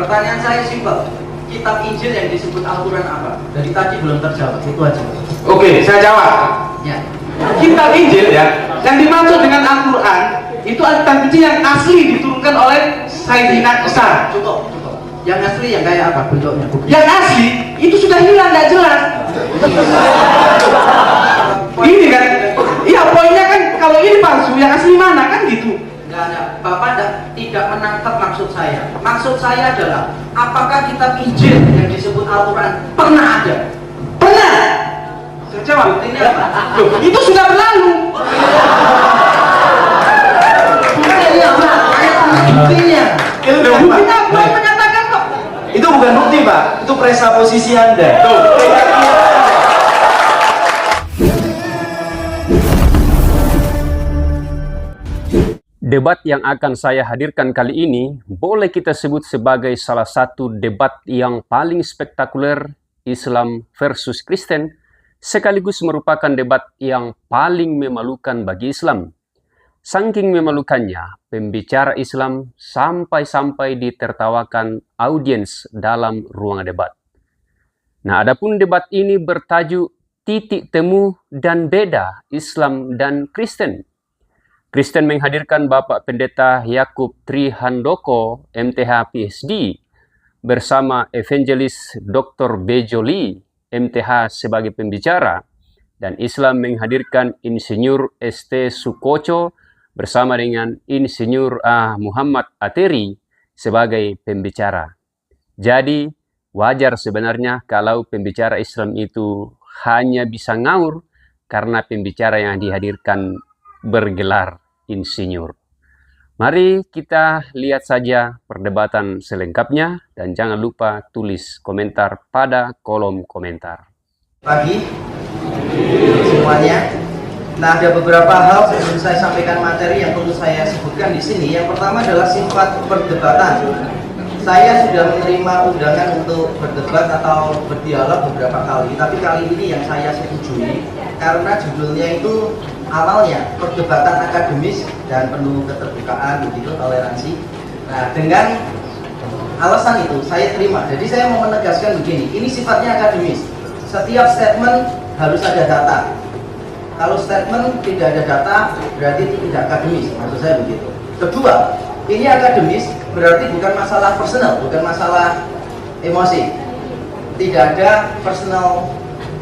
Pertanyaan saya simpel. Kitab Injil yang disebut Al-Quran apa? Dari tadi belum terjawab, itu aja. Oke, saya jawab. Ya. Kitab Injil ya, yang dimaksud dengan Al-Quran itu kitab Injil yang asli diturunkan oleh Sayyidina Isa. Cukup. Yang asli yang kayak apa bentuknya? Yang asli itu sudah hilang, nggak jelas. Ini kan, iya poinnya kan kalau ini palsu, yang asli mana kan gitu. Nggak ada. Bapak tidak menangkap maksud saya. Maksud saya adalah, apakah kitab Injil yang disebut Al-Quran pernah ada? Pernah. Saya jawab. Buktinya apa? Loh, itu sudah berlalu. Buktinya apa? Buktinya. Loh, buktinya Belum menyatakan kok. Itu bukan bukti, Pak. Itu presaposisi Anda. Tuh. Debat yang akan saya hadirkan kali ini boleh kita sebut sebagai salah satu debat yang paling spektakuler Islam versus Kristen, sekaligus merupakan debat yang paling memalukan bagi Islam. Saking memalukannya, pembicara Islam sampai-sampai ditertawakan audiens dalam ruang debat. Nah, adapun debat ini bertajuk titik temu dan beda Islam dan Kristen. Kristen menghadirkan Bapak Pendeta Yakub Trihandoko, MTH PhD, bersama Evangelis Dr. Bejo Lee, MTH sebagai pembicara, dan Islam menghadirkan Insinyur ST Sukoco bersama dengan Insinyur Muhammad Ateri sebagai pembicara. Jadi, wajar sebenarnya kalau pembicara Islam itu hanya bisa ngawur karena pembicara yang dihadirkan bergelar insinyur. Mari kita lihat saja perdebatan selengkapnya dan jangan lupa tulis komentar pada kolom komentar. Pagi semuanya. Nah, ada beberapa hal sebelum saya sampaikan materi yang perlu saya sebutkan di sini. Yang pertama adalah sifat perdebatan. Saya sudah menerima undangan untuk berdebat atau berdialog beberapa kali, tapi kali ini yang saya setujui karena judulnya itu awalnya perdebatan akademis dan penuh keterbukaan, begitu, toleransi. Nah, dengan alasan itu saya terima. Jadi saya mau menegaskan begini, ini sifatnya akademis. Setiap statement harus ada data. Kalau statement tidak ada data, berarti itu tidak akademis, maksud saya begitu. Kedua, ini akademis berarti bukan masalah personal, bukan masalah emosi. Tidak ada personal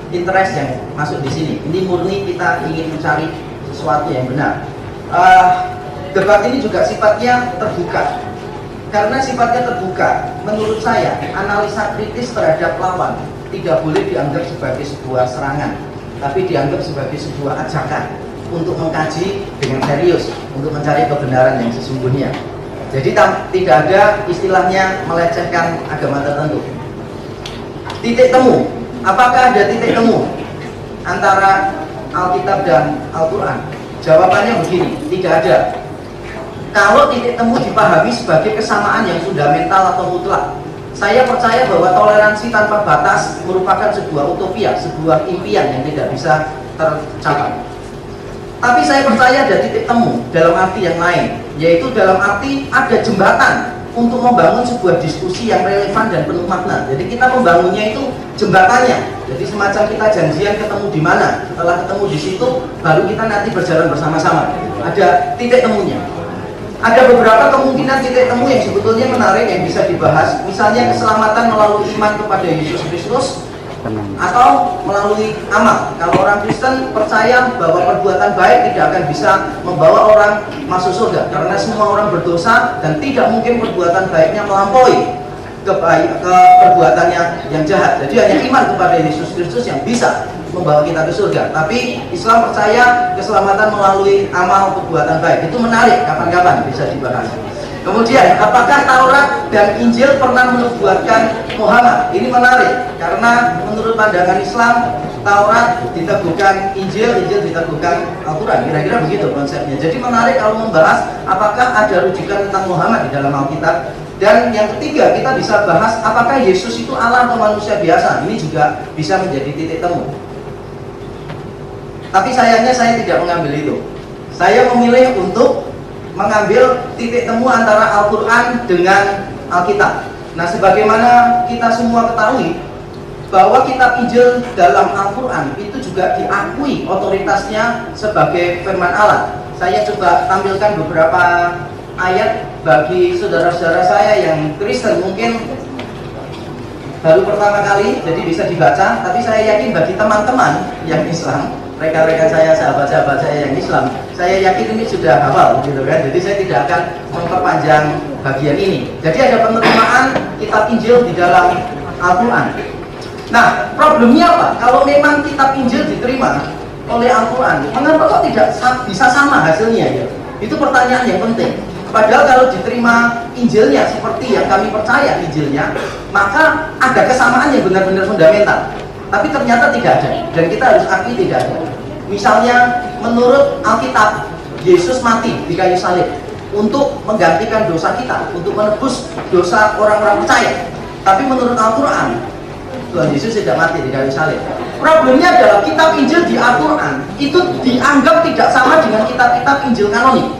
interest yang masuk di sini. Ini murni kita ingin mencari sesuatu yang benar. Debat ini juga sifatnya terbuka. Karena sifatnya terbuka, menurut saya analisa kritis terhadap lawan tidak boleh dianggap sebagai sebuah serangan, tapi dianggap sebagai sebuah ajakan untuk mengkaji dengan serius, untuk mencari kebenaran yang sesungguhnya. Jadi tidak ada istilahnya melecehkan agama tertentu. Titik temu, apakah ada titik temu antara Alkitab dan Al-Quran? Jawabannya begini, tidak ada. Kalau titik temu dipahami sebagai kesamaan yang fundamental atau mutlak, saya percaya bahwa toleransi tanpa batas merupakan sebuah utopia, sebuah impian yang tidak bisa tercapai. Tapi saya percaya ada titik temu dalam arti yang lain, yaitu dalam arti ada jembatan untuk membangun sebuah diskusi yang relevan dan penuh makna. Jadi kita membangunnya itu jembatannya. Jadi semacam kita janjian ketemu di mana. Setelah ketemu di situ, baru kita nanti berjalan bersama-sama. Ada titik temunya. Ada beberapa kemungkinan titik temu yang sebetulnya menarik yang bisa dibahas. Misalnya keselamatan melalui iman kepada Yesus Kristus, atau melalui amal. Kalau orang Kristen percaya bahwa perbuatan baik tidak akan bisa membawa orang masuk surga, karena semua orang berdosa dan tidak mungkin perbuatan baiknya melampaui ke perbuatannya yang jahat. Jadi hanya iman kepada Yesus Kristus yang bisa membawa kita ke surga. Tapi Islam percaya keselamatan melalui amal perbuatan baik. Itu menarik, kapan-kapan bisa dibahas. Kemudian, apakah Taurat dan Injil pernah menubuatkan Muhammad? Ini menarik, karena menurut pandangan Islam, Taurat diteguhkan Injil, Injil diteguhkan Al-Quran. Kira-kira begitu konsepnya. Jadi menarik kalau membahas apakah ada rujukan tentang Muhammad di dalam Alkitab. Dan yang ketiga, kita bisa bahas apakah Yesus itu Allah atau manusia biasa. Ini juga bisa menjadi titik temu. Tapi sayangnya saya tidak mengambil itu. Saya memilih untuk mengambil titik temu antara Al-Quran dengan Alkitab. Nah, sebagaimana kita semua ketahui bahwa kitab Injil dalam Al-Quran itu juga diakui otoritasnya sebagai firman Allah. Saya coba tampilkan beberapa ayat bagi saudara-saudara saya yang Kristen mungkin baru pertama kali, jadi bisa dibaca. Tapi saya yakin bagi teman-teman yang Islam, rekan-rekan saya, sahabat-sahabat saya yang Islam, saya yakin ini sudah hafal, gitu kan. Jadi saya tidak akan memperpanjang bagian ini. Jadi ada penerimaan kitab Injil di dalam Al-Quran. Nah, problemnya apa? Kalau memang kitab Injil diterima oleh Al-Quran, mengapa kok tidak bisa sama hasilnya ya? Itu pertanyaan yang penting. Padahal kalau diterima Injilnya seperti yang kami percaya Injilnya, maka ada kesamaan yang benar-benar fundamental. Tapi ternyata tidak ada, dan kita harus akui tidak ada. Misalnya, menurut Alkitab, Yesus mati di kayu salib untuk menggantikan dosa kita, untuk menebus dosa orang-orang percaya. Tapi menurut Al-Quran, Tuhan Yesus tidak mati di kayu salib. Problemnya adalah kitab Injil di Al-Quran itu dianggap tidak sama dengan kitab-kitab Injil kanonik.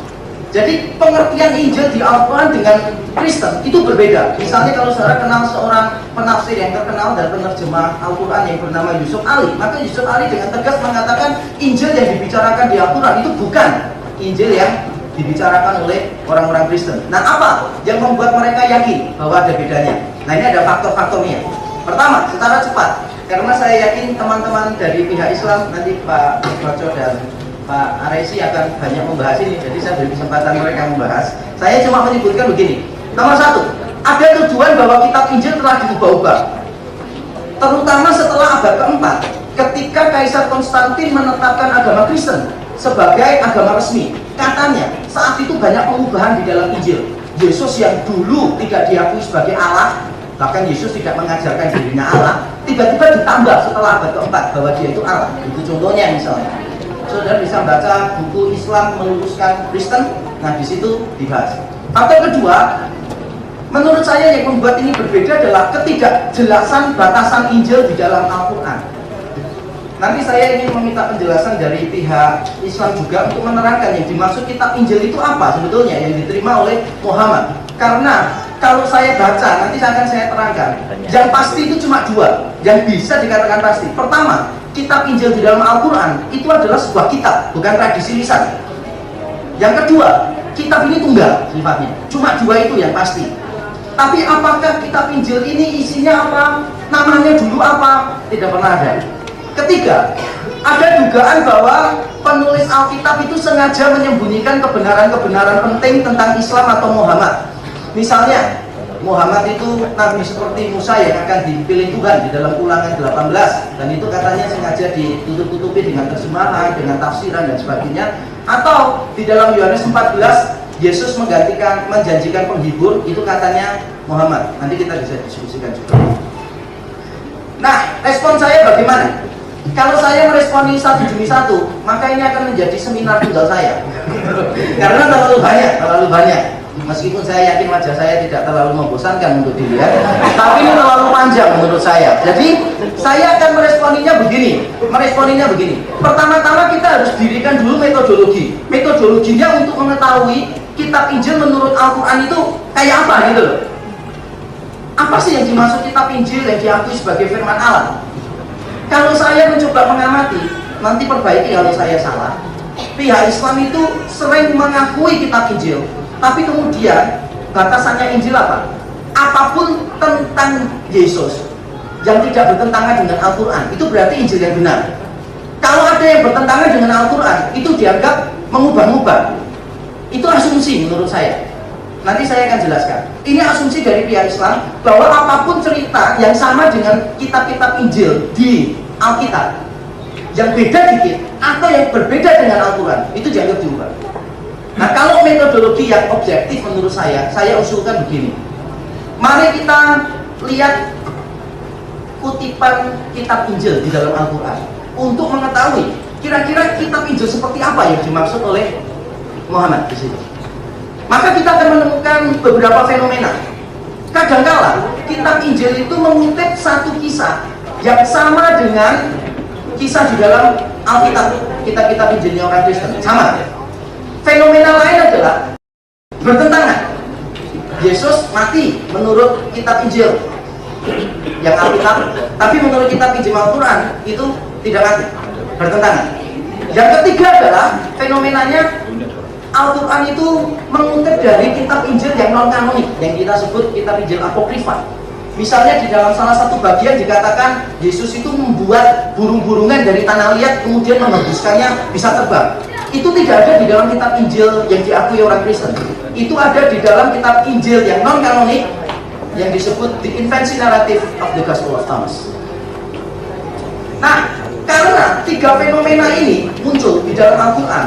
Jadi pengertian Injil di Al-Quran dengan Kristen itu berbeda. Misalnya kalau saudara kenal seorang penafsir yang terkenal dan penerjemah Al-Quran yang bernama Yusuf Ali, maka Yusuf Ali dengan tegas mengatakan Injil yang dibicarakan di Al-Quran itu bukan Injil yang dibicarakan oleh orang-orang Kristen. Nah, apa yang membuat mereka yakin bahwa ada bedanya? Nah, ini ada faktor-faktornya. Pertama, secara cepat, karena saya yakin teman-teman dari pihak Islam, nanti Pak Baco dan Pak Aresi akan banyak membahas ini, jadi saya beri kesempatan mereka membahas. Saya cuma menyebutkan begini. Nomor satu, ada tujuan bahwa kitab Injil telah diubah-ubah, terutama setelah abad keempat, ketika Kaisar Konstantin menetapkan agama Kristen sebagai agama resmi. Katanya saat itu banyak pengubahan di dalam Injil. Yesus yang dulu tidak diakui sebagai Allah, bahkan Yesus tidak mengajarkan dirinya Allah, tiba-tiba ditambah setelah abad keempat bahwa dia itu Allah. Itu contohnya misalnya. Saudara bisa baca buku Islam Meluruskan Kristen. Nah, di situ dibahas. Faktor kedua, menurut saya yang membuat ini berbeda adalah ketidakjelasan batasan Injil di dalam Al-Quran. Nanti saya ingin meminta penjelasan dari pihak Islam juga untuk menerangkan yang dimaksud kitab Injil itu apa sebetulnya yang diterima oleh Muhammad. Karena kalau saya baca, nanti akan saya terangkan. Yang pasti itu cuma dua yang bisa dikatakan pasti. Pertama, kitab Injil di dalam Al-Quran itu adalah sebuah kitab, bukan tradisi lisan. Yang kedua, kitab ini tunggal sifatnya. Cuma dua itu yang pasti. Tapi apakah kitab Injil ini isinya apa? Namanya dulu apa? Tidak pernah ada. Ketiga, ada dugaan bahwa penulis Alkitab itu sengaja menyembunyikan kebenaran-kebenaran penting tentang Islam atau Muhammad. Misalnya, Muhammad itu nabi seperti Musa yang akan dipilih Tuhan di dalam Ulangan 18, dan itu katanya sengaja ditutup-tutupi dengan terjemahan, dengan tafsiran dan sebagainya. Atau di dalam Yohanes 14, Yesus menjanjikan penghibur, itu katanya Muhammad. Nanti kita bisa diskusikan juga. Nah, respon saya bagaimana? Kalau saya meresponi satu demi satu, maka ini akan menjadi seminar tunggal saya. Karena terlalu banyak. Meskipun saya yakin wajah saya tidak terlalu membosankan untuk dilihat, tapi ini terlalu panjang menurut saya. Jadi saya akan meresponinya begini. Pertama-tama kita harus dirikan dulu metodologi. Metodologinya untuk mengetahui kitab Injil menurut Al-Quran itu kayak apa gitu loh. Apa sih yang dimaksud kitab Injil yang diakui sebagai firman Allah? Kalau saya mencoba mengamati, nanti perbaiki kalau saya salah. Pihak Islam itu sering mengakui kitab Injil, tapi kemudian batasannya Injil apa? Apapun tentang Yesus yang tidak bertentangan dengan Al-Quran, itu berarti Injil yang benar. Kalau ada yang bertentangan dengan Al-Quran, itu dianggap mengubah-ubah. Itu asumsi menurut saya. Nanti saya akan jelaskan. Ini asumsi dari pihak Islam bahwa apapun cerita yang sama dengan kitab-kitab Injil di Alkitab, yang beda dikit atau yang berbeda dengan Al-Quran, itu dianggap diubah. Nah, kalau metodologi yang objektif menurut saya usulkan begini. Mari kita lihat kutipan kitab Injil di dalam Al-Quran untuk mengetahui kira-kira kitab Injil seperti apa yang dimaksud oleh Muhammad di situ. Maka kita akan menemukan beberapa fenomena. Kadangkala kitab Injil itu mengutip satu kisah yang sama dengan kisah di dalam Alkitab, kitab-kitab Injilnya orang Kristen, sama. Fenomena lain adalah bertentangan. Yesus mati menurut kitab Injil yang Alkitab, tapi menurut kitab Injil Al-Quran itu tidak mati, bertentangan. Yang ketiga adalah fenomenanya Al-Quran itu mengutip dari kitab Injil yang non-kanonik, yang kita sebut kitab Injil Apokrifa. Misalnya di dalam salah satu bagian dikatakan Yesus itu membuat burung-burungan dari tanah liat kemudian menghembuskannya bisa terbang. Itu tidak ada di dalam kitab Injil yang diakui orang Kristen. Itu ada di dalam kitab Injil yang non-kanonik yang disebut The Infancy Narrative of the Gospel of Thomas. Nah, karena tiga fenomena ini muncul di dalam Al-Quran,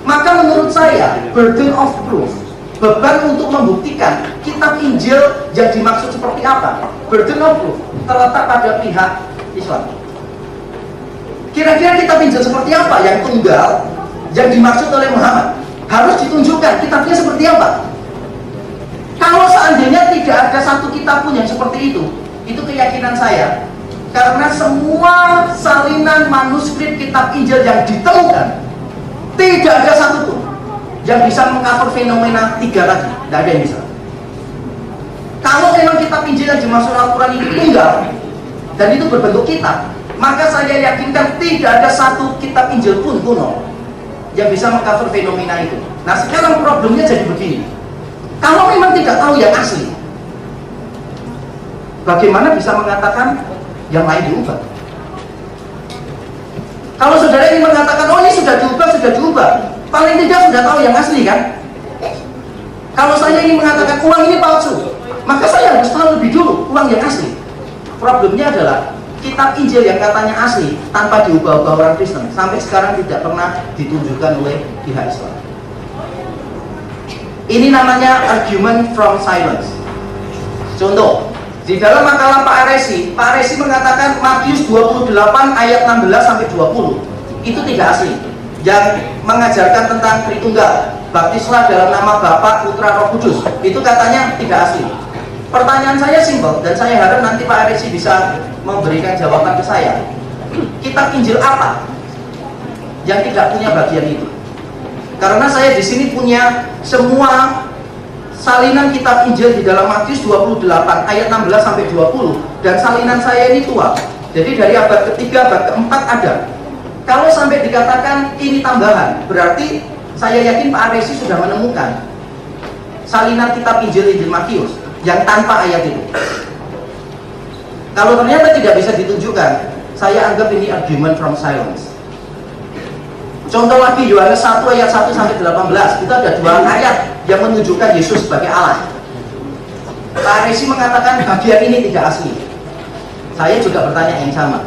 maka menurut saya burden of proof, beban untuk membuktikan kitab Injil yang dimaksud seperti apa, burden of proof terletak pada pihak Islam. Kira-kira kitab Injil seperti apa yang tunggal yang dimaksud oleh Muhammad? Harus ditunjukkan kitabnya seperti apa. Kalau seandainya tidak ada satu kitab pun yang seperti itu keyakinan saya. Karena semua salinan manuskrip kitab Injil yang ditemukan, tidak ada satupun yang bisa mengcover fenomena tiga tadi. Tidak ada yang bisa. Kalau memang kitab Injil yang dimaksud Al-Quran itu tunggal dan itu berbentuk kitab, maka saya yakinkan tidak ada satu kitab Injil pun kuno yang bisa mengcover fenomena itu. Nah, sekarang problemnya jadi begini. Kalau memang tidak tahu yang asli, bagaimana bisa mengatakan yang lain diubah? Kalau saudara ingin mengatakan, oh ini sudah diubah, paling tidak sudah tahu yang asli kan? Kalau saya ingin mengatakan uang ini palsu, maka saya harus tahu lebih dulu uang yang asli. Problemnya adalah kitab Injil yang katanya asli tanpa diubah-ubah orang Kristen sampai sekarang tidak pernah ditunjukkan oleh pihak Islam. Ini namanya argument from silence. Contoh, di dalam makalah Pak Aresi mengatakan Matius 28 ayat 16 sampai 20 itu tidak asli. Yang mengajarkan tentang Tritunggal, baptislah dalam nama Bapa, Putra, Roh Kudus, itu katanya tidak asli. Pertanyaan saya simpel dan saya harap nanti Pak Aresi bisa memberikan jawaban ke saya. Kitab Injil apa yang tidak punya bagian itu? Karena saya di sini punya semua salinan kitab Injil di dalam Matius 28 ayat 16 sampai 20 dan salinan saya ini tua. Jadi dari abad ketiga, abad keempat ada. Kalau sampai dikatakan ini tambahan, berarti saya yakin Pak Aresi sudah menemukan salinan kitab Injil Matius yang tanpa ayat itu. Kalau ternyata tidak bisa ditunjukkan, saya anggap ini argument from silence. Contoh lagi, Yohanes 1 ayat 1 sampai 18 itu ada dua ayat yang menunjukkan Yesus sebagai Allah. Pak Aresi mengatakan bagian ini tidak asli. Saya juga bertanya yang sama.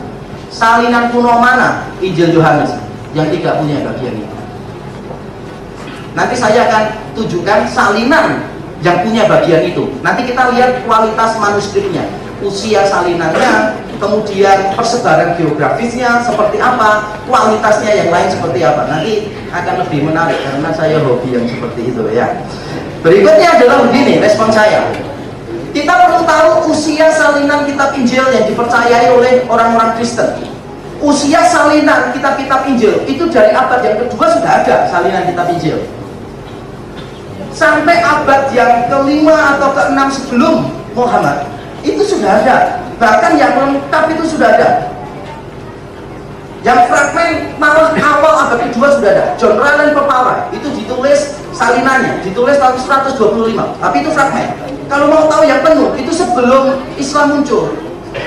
Salinan kuno mana Injil Yohanes yang tidak punya bagian itu? Nanti saya akan tunjukkan salinan yang punya bagian itu. Nanti kita lihat kualitas manuskripnya, usia salinannya, kemudian persebaran geografisnya seperti apa, kualitasnya yang lain seperti apa. Nanti akan lebih menarik karena saya hobi yang seperti itu ya. Berikutnya adalah begini respon saya. Kita perlu tahu usia salinan kitab Injil yang dipercayai oleh orang-orang Kristen. Usia salinan kitab-kitab Injil itu dari abad yang kedua sudah ada salinan kitab Injil. Sampai abad yang kelima atau keenam sebelum Muhammad itu sudah ada. Bahkan yang lengkap itu sudah ada. Yang fragmen malah awal abad kedua sudah ada. John Raleigh Papara itu ditulis salinannya, ditulis tahun 125. Tapi itu fragmen. Kalau mau tahu yang penuh itu sebelum Islam muncul.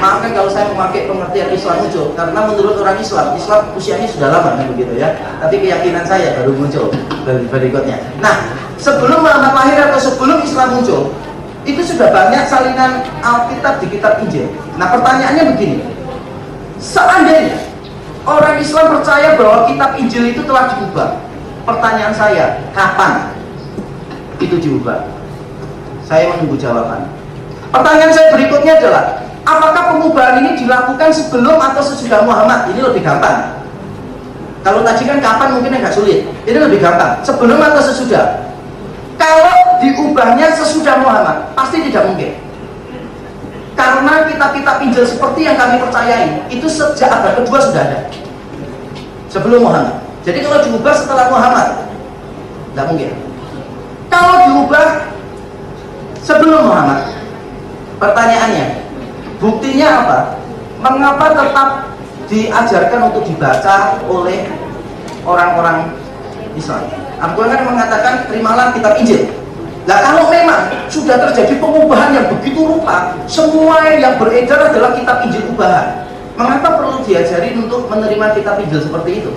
Maafkan kalau saya memakai pengertian Islam muncul, karena menurut orang Islam usianya sudah lama begitu ya. Tapi keyakinan saya baru muncul berikutnya. Nah, sebelum Muhammad lahir atau sebelum Islam muncul, itu sudah banyak salinan Alkitab di kitab Injil. Nah, pertanyaannya begini. Seandainya orang Islam percaya bahwa kitab Injil itu telah diubah, pertanyaan saya, kapan itu diubah? Saya menunggu jawaban. Pertanyaan saya berikutnya adalah, apakah pengubahan ini dilakukan sebelum atau sesudah Muhammad? Ini lebih gampang. Kalau tadi kan kapan mungkin agak sulit. Ini lebih gampang. Sebelum atau sesudah? Kalau diubahnya sesudah Muhammad, pasti tidak mungkin. Karena kitab-kitab Injil seperti yang kami percayai, itu sejak abad kedua sudah ada. Sebelum Muhammad. Jadi kalau diubah setelah Muhammad, tidak mungkin. Kalau diubah sebelum Muhammad. Pertanyaannya, buktinya apa? Mengapa tetap diajarkan untuk dibaca oleh orang-orang Islam? Al-Quran kan mengatakan terimalah kitab Injil. Nah, kalau memang sudah terjadi pengubahan yang begitu rupa, semua yang beredar adalah kitab Injil ubahan, mengapa perlu diajari untuk menerima kitab Injil seperti itu?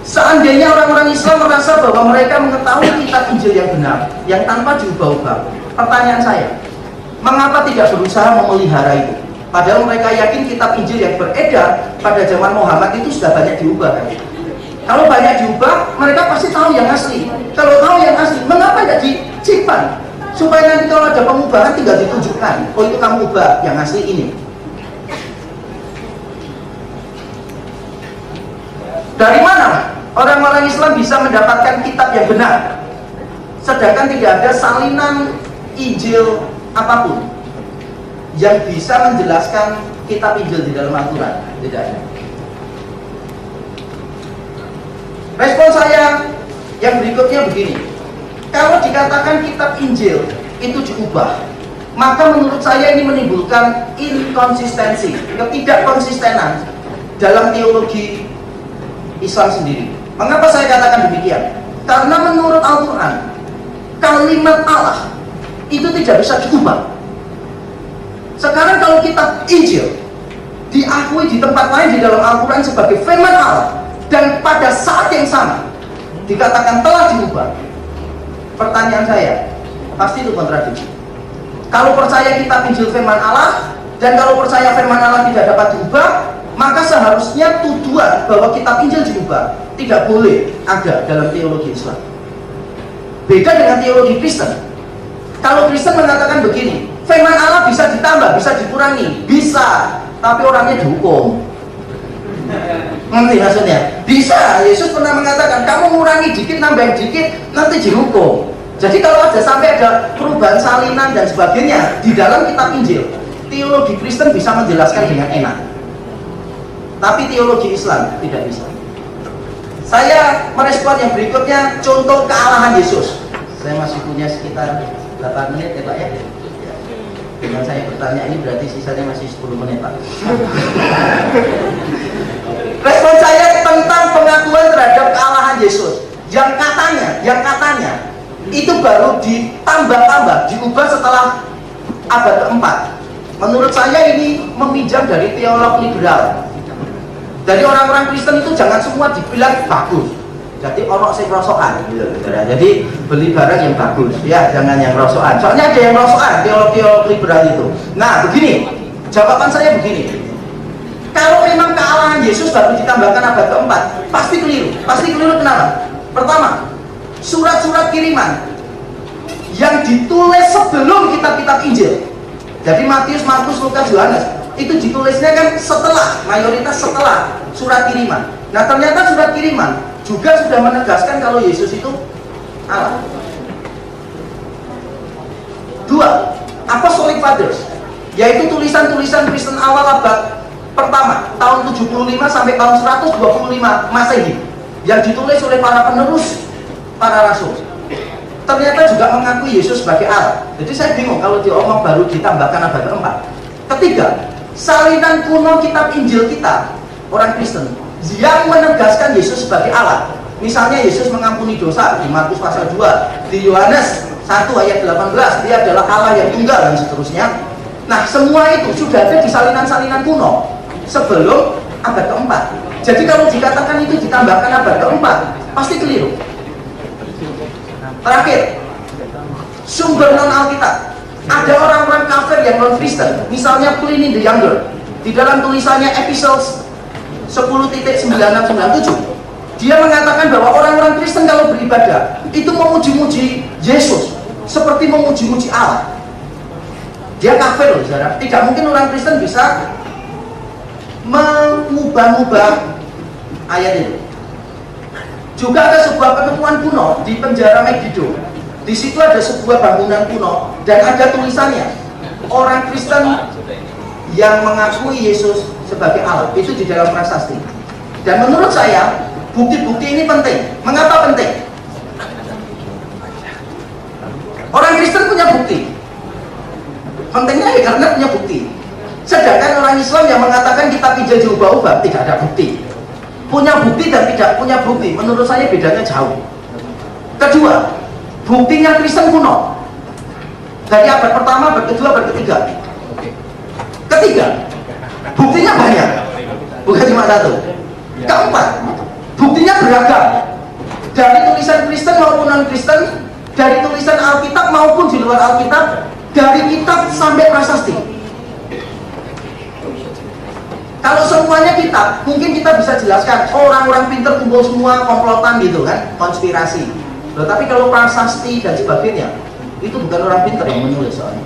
Seandainya orang-orang Islam merasa bahwa mereka mengetahui kitab Injil yang benar, yang tanpa diubah-ubah, pertanyaan saya, mengapa tidak berusaha memelihara itu? Padahal mereka yakin kitab Injil yang beredar pada zaman Muhammad itu sudah banyak diubah, kan? Kalau banyak diubah, mereka pasti tahu yang asli. Kalau tahu yang asli, mengapa tidak disimpan? Supaya nanti kalau ada pengubahan tinggal ditunjukkan, oh itu kamu ubah, yang asli ini. Dari mana orang-orang Islam bisa mendapatkan kitab yang benar, sedangkan tidak ada salinan Injil apapun yang bisa menjelaskan kitab Injil di dalam Al-Quran? Tidak ada. Respon saya yang berikutnya begini, kalau dikatakan kitab Injil itu diubah, maka menurut saya ini menimbulkan inkonsistensi, ketidakkonsistenan dalam teologi Islam sendiri. Mengapa saya katakan demikian? Karena menurut Al-Quran, kalimat Allah itu tidak bisa diubah. Sekarang kalau kitab Injil diakui di tempat lain di dalam Al-Quran sebagai firman Allah, dan pada saat yang sama dikatakan telah diubah, pertanyaan saya, pasti itu kontradiksi. Kalau percaya kitab Injil firman Allah, dan kalau percaya firman Allah tidak dapat diubah, maka seharusnya tuduhan bahwa kitab Injil diubah tidak boleh ada dalam teologi Islam. Beda dengan teologi Kristen. Kalau Kristen mengatakan begini, firman Allah bisa ditambah, bisa dikurangi, bisa, tapi orangnya dihukum. Ngerti maksudnya? Bisa. Yesus pernah mengatakan, kamu ngurangi dikit, nambahin dikit, nanti dihukum. Jadi kalau ada sampai ada perubahan salinan dan sebagainya di dalam kitab Injil, teologi Kristen bisa menjelaskan dengan enak, tapi teologi Islam tidak bisa. Saya merespon yang berikutnya, contoh kealahan Yesus. Saya masih punya sekitar 8 menit ya Pak ya. Dengan saya bertanya ini berarti sisanya masih 10 menit Pak. Respon saya tentang pengakuan terhadap kealahan Yesus yang katanya itu baru ditambah-tambah, diubah setelah abad keempat. Menurut saya ini meminjam dari teolog liberal. Dari orang-orang Kristen itu jangan semua dibilang bagus. Jadi orang sing rosokan, jadi beli barang yang bagus, ya jangan yang rosokan. Soalnya ada yang rosokan, teolog liberal itu. Nah begini, jawaban saya begini. Kalau memang kealahan Yesus baru ditambahkan abad keempat, pasti keliru. Pasti keliru kenapa? Pertama, surat-surat kiriman yang ditulis sebelum kitab-kitab Injil. Jadi Matius, Markus, Lukas, Yohanes itu ditulisnya kan setelah, mayoritas setelah surat kiriman. Nah ternyata surat kiriman juga sudah menegaskan kalau Yesus itu Allah. 2. Apostolic Fathers, yaitu tulisan-tulisan Kristen awal abad pertama, tahun 75 sampai tahun 125 Masehi, yang ditulis oleh para penerus para rasul, ternyata juga mengakui Yesus sebagai Allah. Jadi saya bingung kalau diomong baru ditambahkan abad keempat. Ketiga, salinan kuno kitab Injil kita orang Kristen yang menegaskan Yesus sebagai Allah. Misalnya Yesus mengampuni dosa di Markus pasal 2, di Yohanes 1 ayat 18 dia adalah Allah yang tunggal, dan seterusnya. Nah semua itu sudah ada di salinan-salinan kuno sebelum abad keempat. Jadi kalau dikatakan itu ditambahkan abad keempat, pasti keliru. Terakhir, sumber non Alkitab. Ada orang-orang kafir yang non Kristen, misalnya Pliny the Younger, di dalam tulisannya Epistles 10.9697, dia mengatakan bahwa orang-orang Kristen kalau beribadah itu memuji-muji Yesus seperti memuji-muji Allah. Dia kafir loh, saudara. Tidak mungkin orang Kristen bisa mengubah-ubah ayat itu. Juga ada sebuah penemuan kuno di penjara Megiddo. Di situ ada sebuah bangunan kuno dan ada tulisannya orang Kristen yang mengakui Yesus sebagai Allah. Itu di dalam prasasti. Dan menurut saya bukti-bukti ini penting. Mengapa penting? Orang Kristen punya bukti. Kontennya ya karena punya bukti. Sedangkan orang Islam yang mengatakan kitab Injil diubah-ubah tidak ada bukti. Punya bukti dan tidak punya bukti, menurut saya bedanya jauh. Kedua, buktinya Kristen kuno. Dari abad pertama, abad kedua, abad ketiga. Ketiga, buktinya banyak, bukan cuma satu. Keempat, buktinya beragam. Dari tulisan Kristen maupun non-Kristen, dari tulisan Alkitab maupun di luar Alkitab, dari kitab sampai prasasti. Kalau semuanya kitab, mungkin kita bisa jelaskan orang-orang pinter kumpul semua komplotan gitu kan, konspirasi. Loh, tapi kalau prasasti dan sebagainya, itu bukan orang pinter yang menulis soalnya.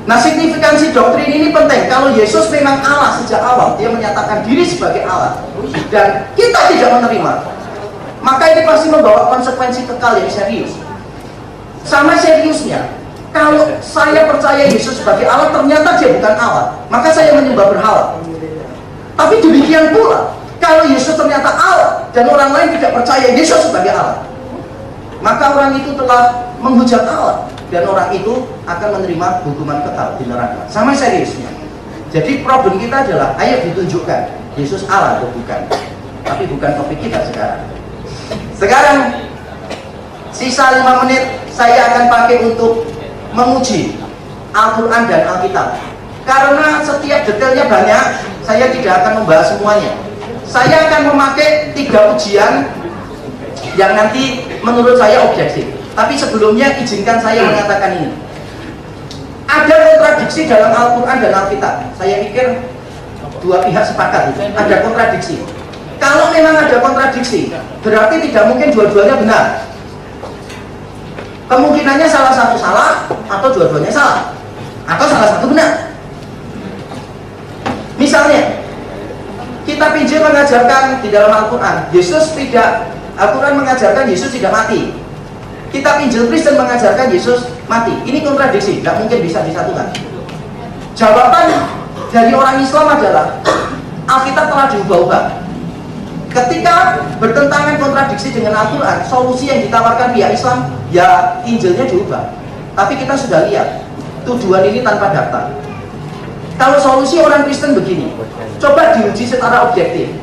Nah, signifikansi doktrin ini penting. Kalau Yesus memang Allah sejak awal, dia menyatakan diri sebagai Allah, dan kita tidak menerima, maka ini pasti membawa konsekuensi kekal yang serius. Sama seriusnya, kalau saya percaya Yesus sebagai Allah, ternyata dia bukan Allah, maka saya menyembah berhala. Tapi demikian pula, kalau Yesus ternyata Allah dan orang lain tidak percaya Yesus sebagai Allah, maka orang itu telah menghujat Allah dan orang itu akan menerima hukuman kekal di neraka. Sama seriusnya. Jadi problem kita adalah, ayo ditunjukkan Yesus Allah atau bukan. Tapi bukan topik kita sekarang. Sekarang sisa 5 menit saya akan pakai untuk menguji Al-Quran dan Alkitab. Karena setiap detailnya banyak, saya tidak akan membahas semuanya. Saya akan memakai 3 ujian yang nanti menurut saya objektif. Tapi sebelumnya izinkan saya mengatakan ini. Ada kontradiksi dalam Al-Quran dan Alkitab. Saya pikir dua pihak sepakat itu. Ada kontradiksi. Kalau memang ada kontradiksi, berarti tidak mungkin dua-duanya benar. Kemungkinannya salah satu salah, atau dua-duanya salah, atau salah satu benar. Misalnya, kitab Injil mengajarkan di dalam Al-Quran, Al-Quran mengajarkan Yesus tidak mati. Kitab Injil Kristen mengajarkan Yesus mati. Ini kontradiksi, tidak mungkin bisa disatukan. Jawaban dari orang Islam adalah Alkitab telah diubah-ubah. Ketika bertentangan kontradiksi dengan Al-Quran, solusi yang ditawarkan pihak Islam, ya Injilnya diubah. Tapi kita sudah lihat tuduhan ini tanpa daftar. Kalau solusi orang Kristen begini, coba diuji secara objektif,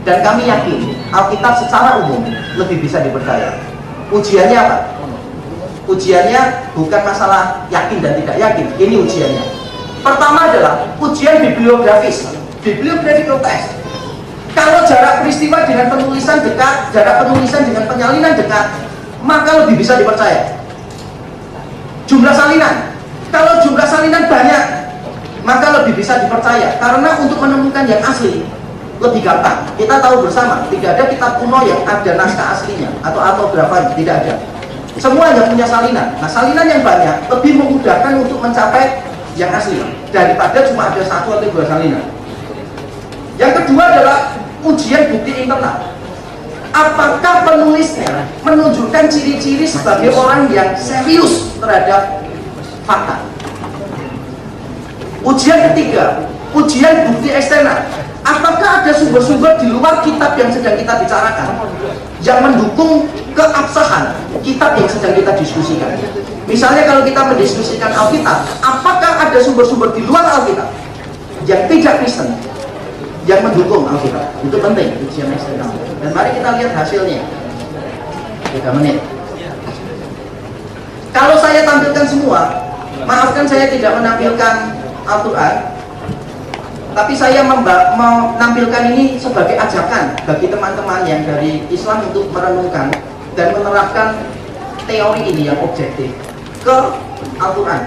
dan kami yakin Alkitab secara umum lebih bisa dipercaya. Ujiannya apa? Ujiannya bukan masalah yakin dan tidak yakin. Ini ujiannya. Pertama adalah ujian bibliografis, bibliographical test. Kalau jarak peristiwa dengan penulisan dekat, jarak penulisan dengan penyalinan dekat, maka lebih bisa dipercaya. Jumlah salinan, kalau jumlah salinan banyak, maka lebih bisa dipercaya. Karena untuk menemukan yang asli lebih gampang. Kita tahu bersama, tidak ada kitab kuno yang ada naskah aslinya atau autografan, tidak ada. Semuanya punya salinan. Nah, salinan yang banyak lebih memudahkan untuk mencapai yang asli daripada cuma ada 1 atau 2 salinan. Yang kedua adalah ujian bukti internal. Apakah penulisnya menunjukkan ciri-ciri sebagai orang yang serius terhadap fakta? Ujian ketiga, ujian bukti eksternal. Apakah ada sumber-sumber di luar kitab yang sedang kita bicarakan yang mendukung keabsahan kitab yang sedang kita diskusikan? Misalnya kalau kita mendiskusikan Alkitab, apakah ada sumber-sumber di luar Alkitab yang tidak Kristen yang mendukung Alkitab? Itu penting, ujian eksternal. Dan mari kita lihat hasilnya. 3 menit. Kalau saya tampilkan semua, maafkan saya tidak menampilkan Al-Quran, tapi saya menampilkan ini sebagai ajakan bagi teman-teman yang dari Islam untuk merenungkan dan menerapkan teori ini yang objektif ke Al-Quran.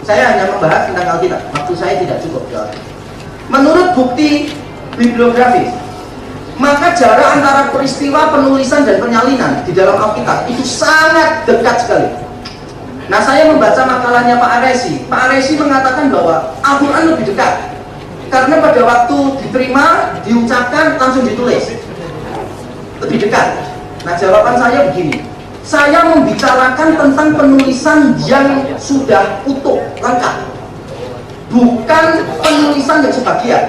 Saya hanya membahas tentang Alkitab, waktu saya tidak cukup. Menurut bukti bibliografis, maka jarak antara peristiwa penulisan dan penyalinan di dalam Alkitab itu sangat dekat sekali. Nah, saya membaca makalahnya Pak Aresi. Pak Aresi mengatakan bahwa Al-Quran lebih dekat karena pada waktu diterima, diucapkan, langsung ditulis. Lebih dekat. Nah, jawaban saya begini. Saya membicarakan tentang penulisan yang sudah utuh, lengkap, bukan penulisan yang sebagian.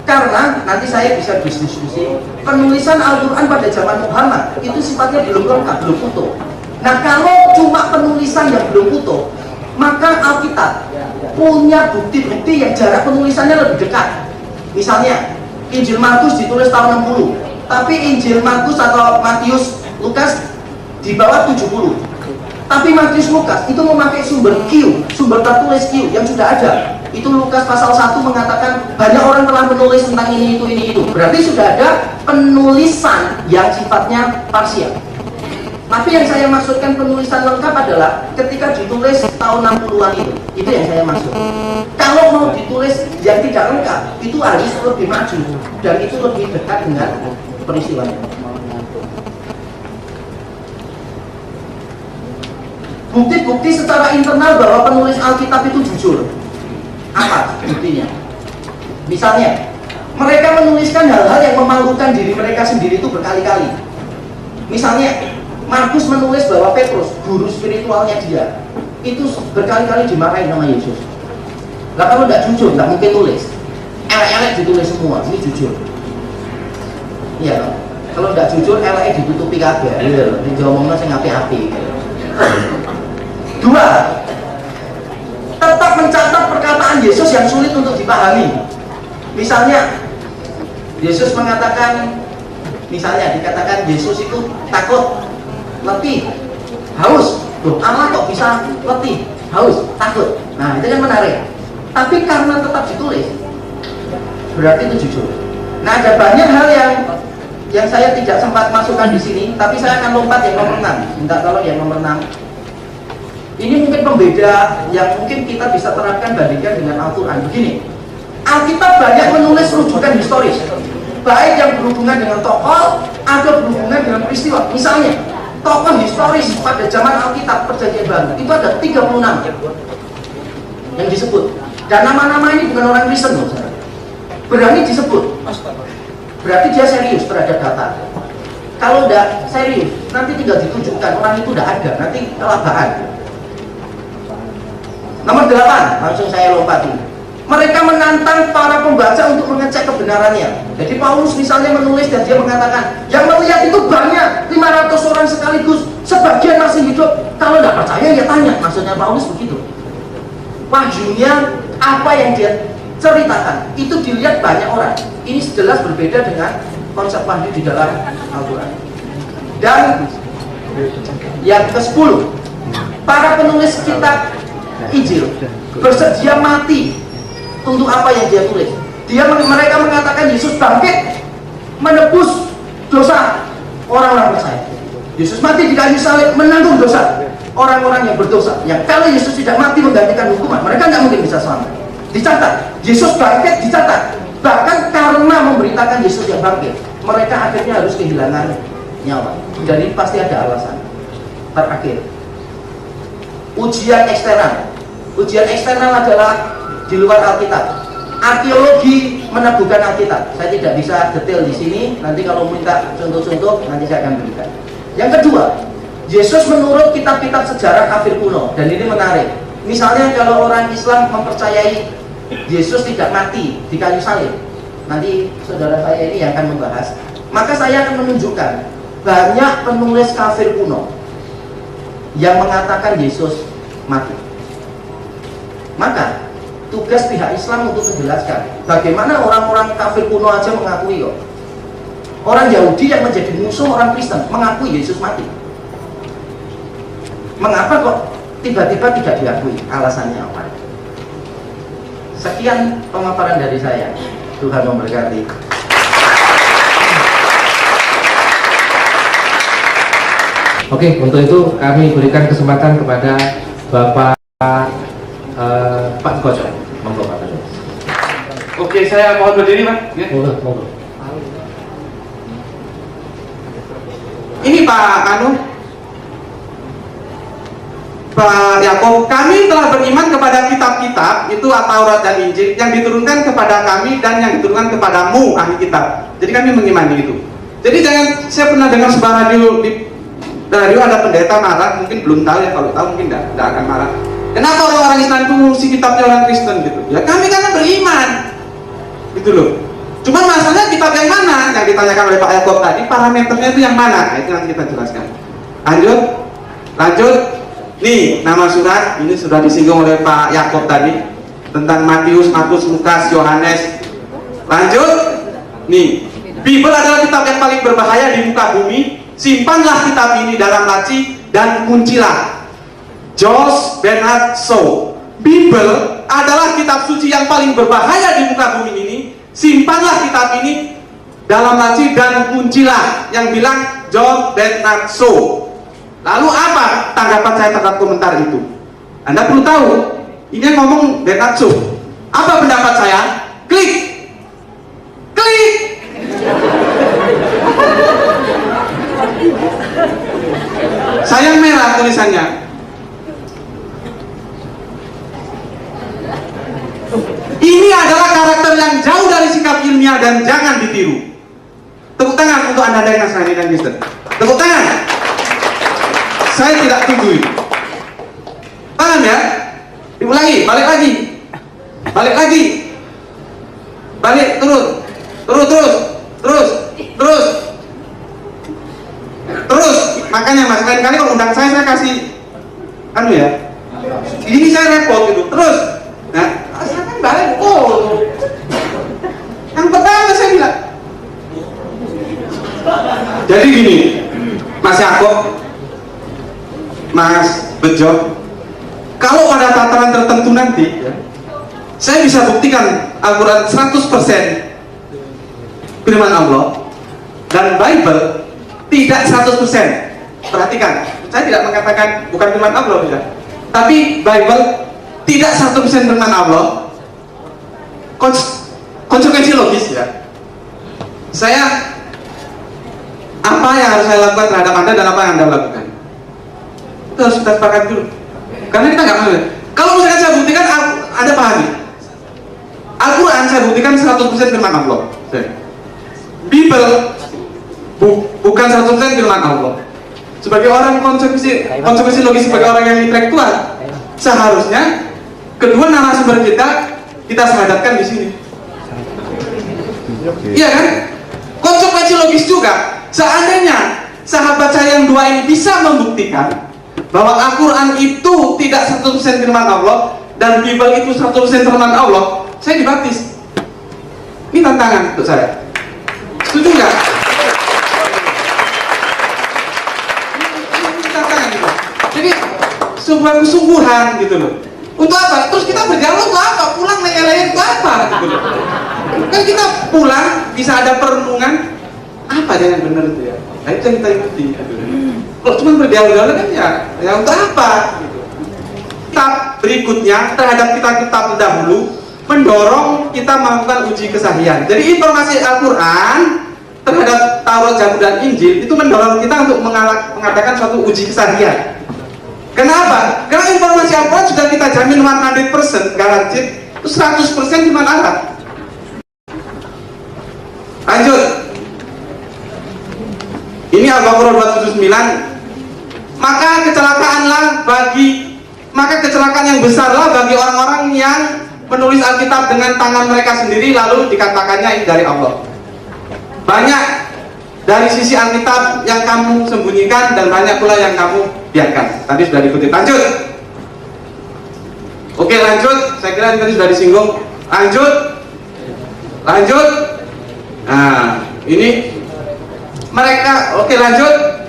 Karena nanti saya bisa diskusi, penulisan Al-Quran pada zaman Muhammad itu sifatnya belum lengkap, belum utuh. Nah, kalau cuma penulisan yang belum utuh, maka Alkitab punya bukti-bukti yang jarak penulisannya lebih dekat. Misalnya, Injil Markus ditulis tahun 60, tapi Injil Markus atau Matius, Lukas di bawah 70. Tapi Matius, Lukas itu memakai sumber Q, sumber tertulis Q yang sudah ada. Itu Lukas pasal 1 mengatakan banyak orang telah menulis tentang ini, itu. Berarti sudah ada penulisan yang sifatnya parsial. Tapi yang saya maksudkan penulisan lengkap adalah ketika ditulis tahun 60-an itu yang saya maksud. Kalau mau ditulis yang tidak lengkap, itu harus lebih maju dan itu lebih dekat dengan peristiwanya. Bukti-bukti secara internal bahwa penulis Alkitab itu jujur. Apa buktinya? Misalnya, mereka menuliskan hal-hal yang memalukan diri mereka sendiri itu berkali-kali. Misalnya, Markus menulis bahwa Petrus, guru spiritualnya dia, itu berkali-kali dimarahin sama Yesus. Lah kalau tidak jujur, nggak mungkin tulis. Elek-elek ditulis semua, ini jujur. Iya, kalau tidak jujur, elek ditutupi kabeh. Iya, dijomongnya sing api-api. Dua, tetap mencatat perkataan Yesus yang sulit untuk dipahami. Misalnya, Yesus mengatakan, misalnya dikatakan Yesus itu takut, letih, haus. Loh, Allah kok bisa letih, haus, takut? Nah, itu kan menarik. Tapi karena tetap ditulis, berarti itu jujur. Nah, ada banyak hal yang saya tidak sempat masukkan di sini, tapi saya akan lompat yang nomor 6. Minta tolong yang nomor 6. Ini mungkin pembeda yang mungkin kita bisa terapkan bandingkan dengan Al-Quran. Begini, Alkitab banyak menulis rujukan historis, baik yang berhubungan dengan tokoh atau berhubungan dengan peristiwa. Misalnya, tokoh historis pada zaman Alkitab Perjanjian Baru itu ada 36 yang disebut. Dan nama-nama ini bukan orang Kristen loh, berani disebut. Berarti dia serius terhadap data. Kalau tidak serius, nanti tinggal ditunjukkan orang itu tidak ada, nanti kelabakan. Nomor 8, langsung saya lompatin. Mereka menantang para pembaca untuk mengecek kebenarannya. Jadi Paulus misalnya menulis dan dia mengatakan, yang melihat itu banyak, 500 orang sekaligus, sebagian masih hidup. Kalau tidak percaya ya tanya. Maksudnya Paulus begitu. Wahyunya, apa yang dia ceritakan, itu dilihat banyak orang. Ini jelas berbeda dengan konsep wahyu di dalam Al-Quran. Dan yang ke-10, para penulis kitab Injil bersedia mati untuk apa yang dia tulis. Mereka mengatakan Yesus bangkit menebus dosa orang-orang percaya. Yesus mati di kayu salib menanggung dosa orang-orang yang berdosa. Yang kalau Yesus tidak mati menggantikan hukuman, mereka tidak mungkin bisa selamat. Dicatat, Yesus bangkit dicatat. Bahkan karena memberitakan Yesus yang bangkit, mereka akhirnya harus kehilangan nyawa. Jadi pasti ada alasan. Terakhir, ujian eksternal. Ujian eksternal adalah di luar Alkitab. Arkeologi menemukan Alkitab. Saya tidak bisa detail di sini. Nanti kalau minta contoh-contoh, nanti saya akan berikan. Yang kedua, Yesus menurut kitab-kitab sejarah kafir kuno. Dan ini menarik. Misalnya kalau orang Islam mempercayai Yesus tidak mati di kayu salib, nanti saudara saya ini yang akan membahas. Maka saya akan menunjukkan banyak penulis kafir kuno yang mengatakan Yesus mati. Maka tugas pihak Islam untuk menjelaskan bagaimana orang-orang kafir kuno aja mengakui kok. Orang Yahudi yang menjadi musuh orang Kristen mengakui Yesus mati. Mengapa kok tiba-tiba tidak diakui? Alasannya apa? Sekian pemaparan dari saya. Tuhan memberkati. Oke, untuk itu kami berikan kesempatan kepada Bapak Pak Koco. Monggo Pak Koco. Oke, saya mohon berdiri Pak. Ya. Monggo. Ini Pak Yakob, kami telah beriman kepada kitab-kitab itu Taurat dan Injil yang diturunkan kepada kami dan yang diturunkan kepadamu ahli kitab. Jadi kami mengimani itu. Jadi saya pernah dengar sebuah radio di radio ada pendeta marah, mungkin belum tahu ya, kalau tahu mungkin tidak akan marah. Kenapa orang-orang Islam itu mengungsi kitabnya orang Kristen gitu? Ya kami karena beriman, gitu loh. Cuma masalahnya kitab yang mana? Yang ditanyakan oleh Pak Yakob tadi, parameternya itu yang mana? Nah, itu yang kita jelaskan. Lanjut. Lanjut. Nih, nama surat ini sudah disinggung oleh Pak Yakob tadi tentang Matius, Markus, Lukas, Yohanes. Lanjut. Nih, Bible adalah kitab yang paling berbahaya di muka bumi. Simpanlah kitab ini dalam laci dan kuncilah. George Bernard Shaw. Bible adalah kitab suci yang paling berbahaya di muka bumi ini. Simpanlah kitab ini dalam laci dan kuncilah. Yang bilang John Bernard Shaw. Lalu apa tanggapan saya terhadap komentar itu? Anda perlu tahu, ini yang ngomong Bernard Shaw. Apa pendapat saya? Klik, klik. Sayang merah tulisannya. Ini adalah karakter yang jauh dari sikap ilmiah dan jangan ditiru. Tepuk tangan untuk Anda yang Nasrani dan Kristen. Tepuk tangan. Saya tidak setuju. Paham ya? Diulangi, balik lagi. Balik lagi. Balik, terus. Terus. Makanya Mas, lain kali kalau undang saya kasih ya. Ini saya repot gitu. Terus. Nah, saya kan balik. Oh. Yang pertama saya bilang. Jadi gini, Mas Yakob, Mas Bejo, kalau pada tataran tertentu nanti saya bisa buktikan Al-Quran 100% firman Allah dan Bible tidak 100%. Perhatikan, saya tidak mengatakan bukan firman Allah ya. Tapi Bible tidak 100% firman Allah. Konsekuensi logis ya. Saya apa yang harus saya lakukan terhadap Anda dan apa yang Anda lakukan? Itu harus kita sepakat dulu. Karena kita nggak mau. Kalau misalkan saya buktikan, Anda pahami. Al-Quran saya buktikan 100% firman Allah. Bible bukan 100% firman Allah. Sebagai orang konsekuensi logis, sebagai orang yang intelektual, seharusnya kedua narasumber kita sahadatkan di sini. Iya kan? Konsekuensi logis juga. Seandainya sahabat saya yang dua ini bisa membuktikan bahwa Al-Quran itu tidak 100% firman Allah dan Bible itu 100% firman Allah, saya dibaptis. Ini tantangan untuk saya. Setuju nggak? Ini tantangan gitu. Jadi sebuah kesungguhan gitu loh. Untuk apa? Terus kita berdialog untuk apa? Pulang leyeh-leyeh untuk apa? Gitu loh. Kan kita pulang bisa ada perenungan. Apa yang benar itu ya? Nah, itu yang kita ikuti. Kalau cuma berdialog kan ya untuk apa? Kitab berikutnya terhadap kitab-kitab terdahulu mendorong kita melakukan uji kesahihan. Jadi informasi Al-Quran terhadap Taurat, Zabur dan Injil itu mendorong kita untuk mengadakan suatu uji kesahihan. Kenapa? Karena informasi Al-Quran sudah kita jamin 100% garansi, itu 100% firman Allah. Lanjut. Ini Al-Baqarah 279. Maka kecelakaan yang besarlah bagi orang-orang yang menulis Alkitab dengan tangan mereka sendiri lalu dikatakannya ini dari Allah. Banyak dari sisi Alkitab yang kamu sembunyikan dan banyak pula yang kamu biarkan. Tadi sudah dikutip. Lanjut. Oke, lanjut. Saya kira tadi sudah disinggung. Lanjut. Nah, ini mereka. Oke, lanjut.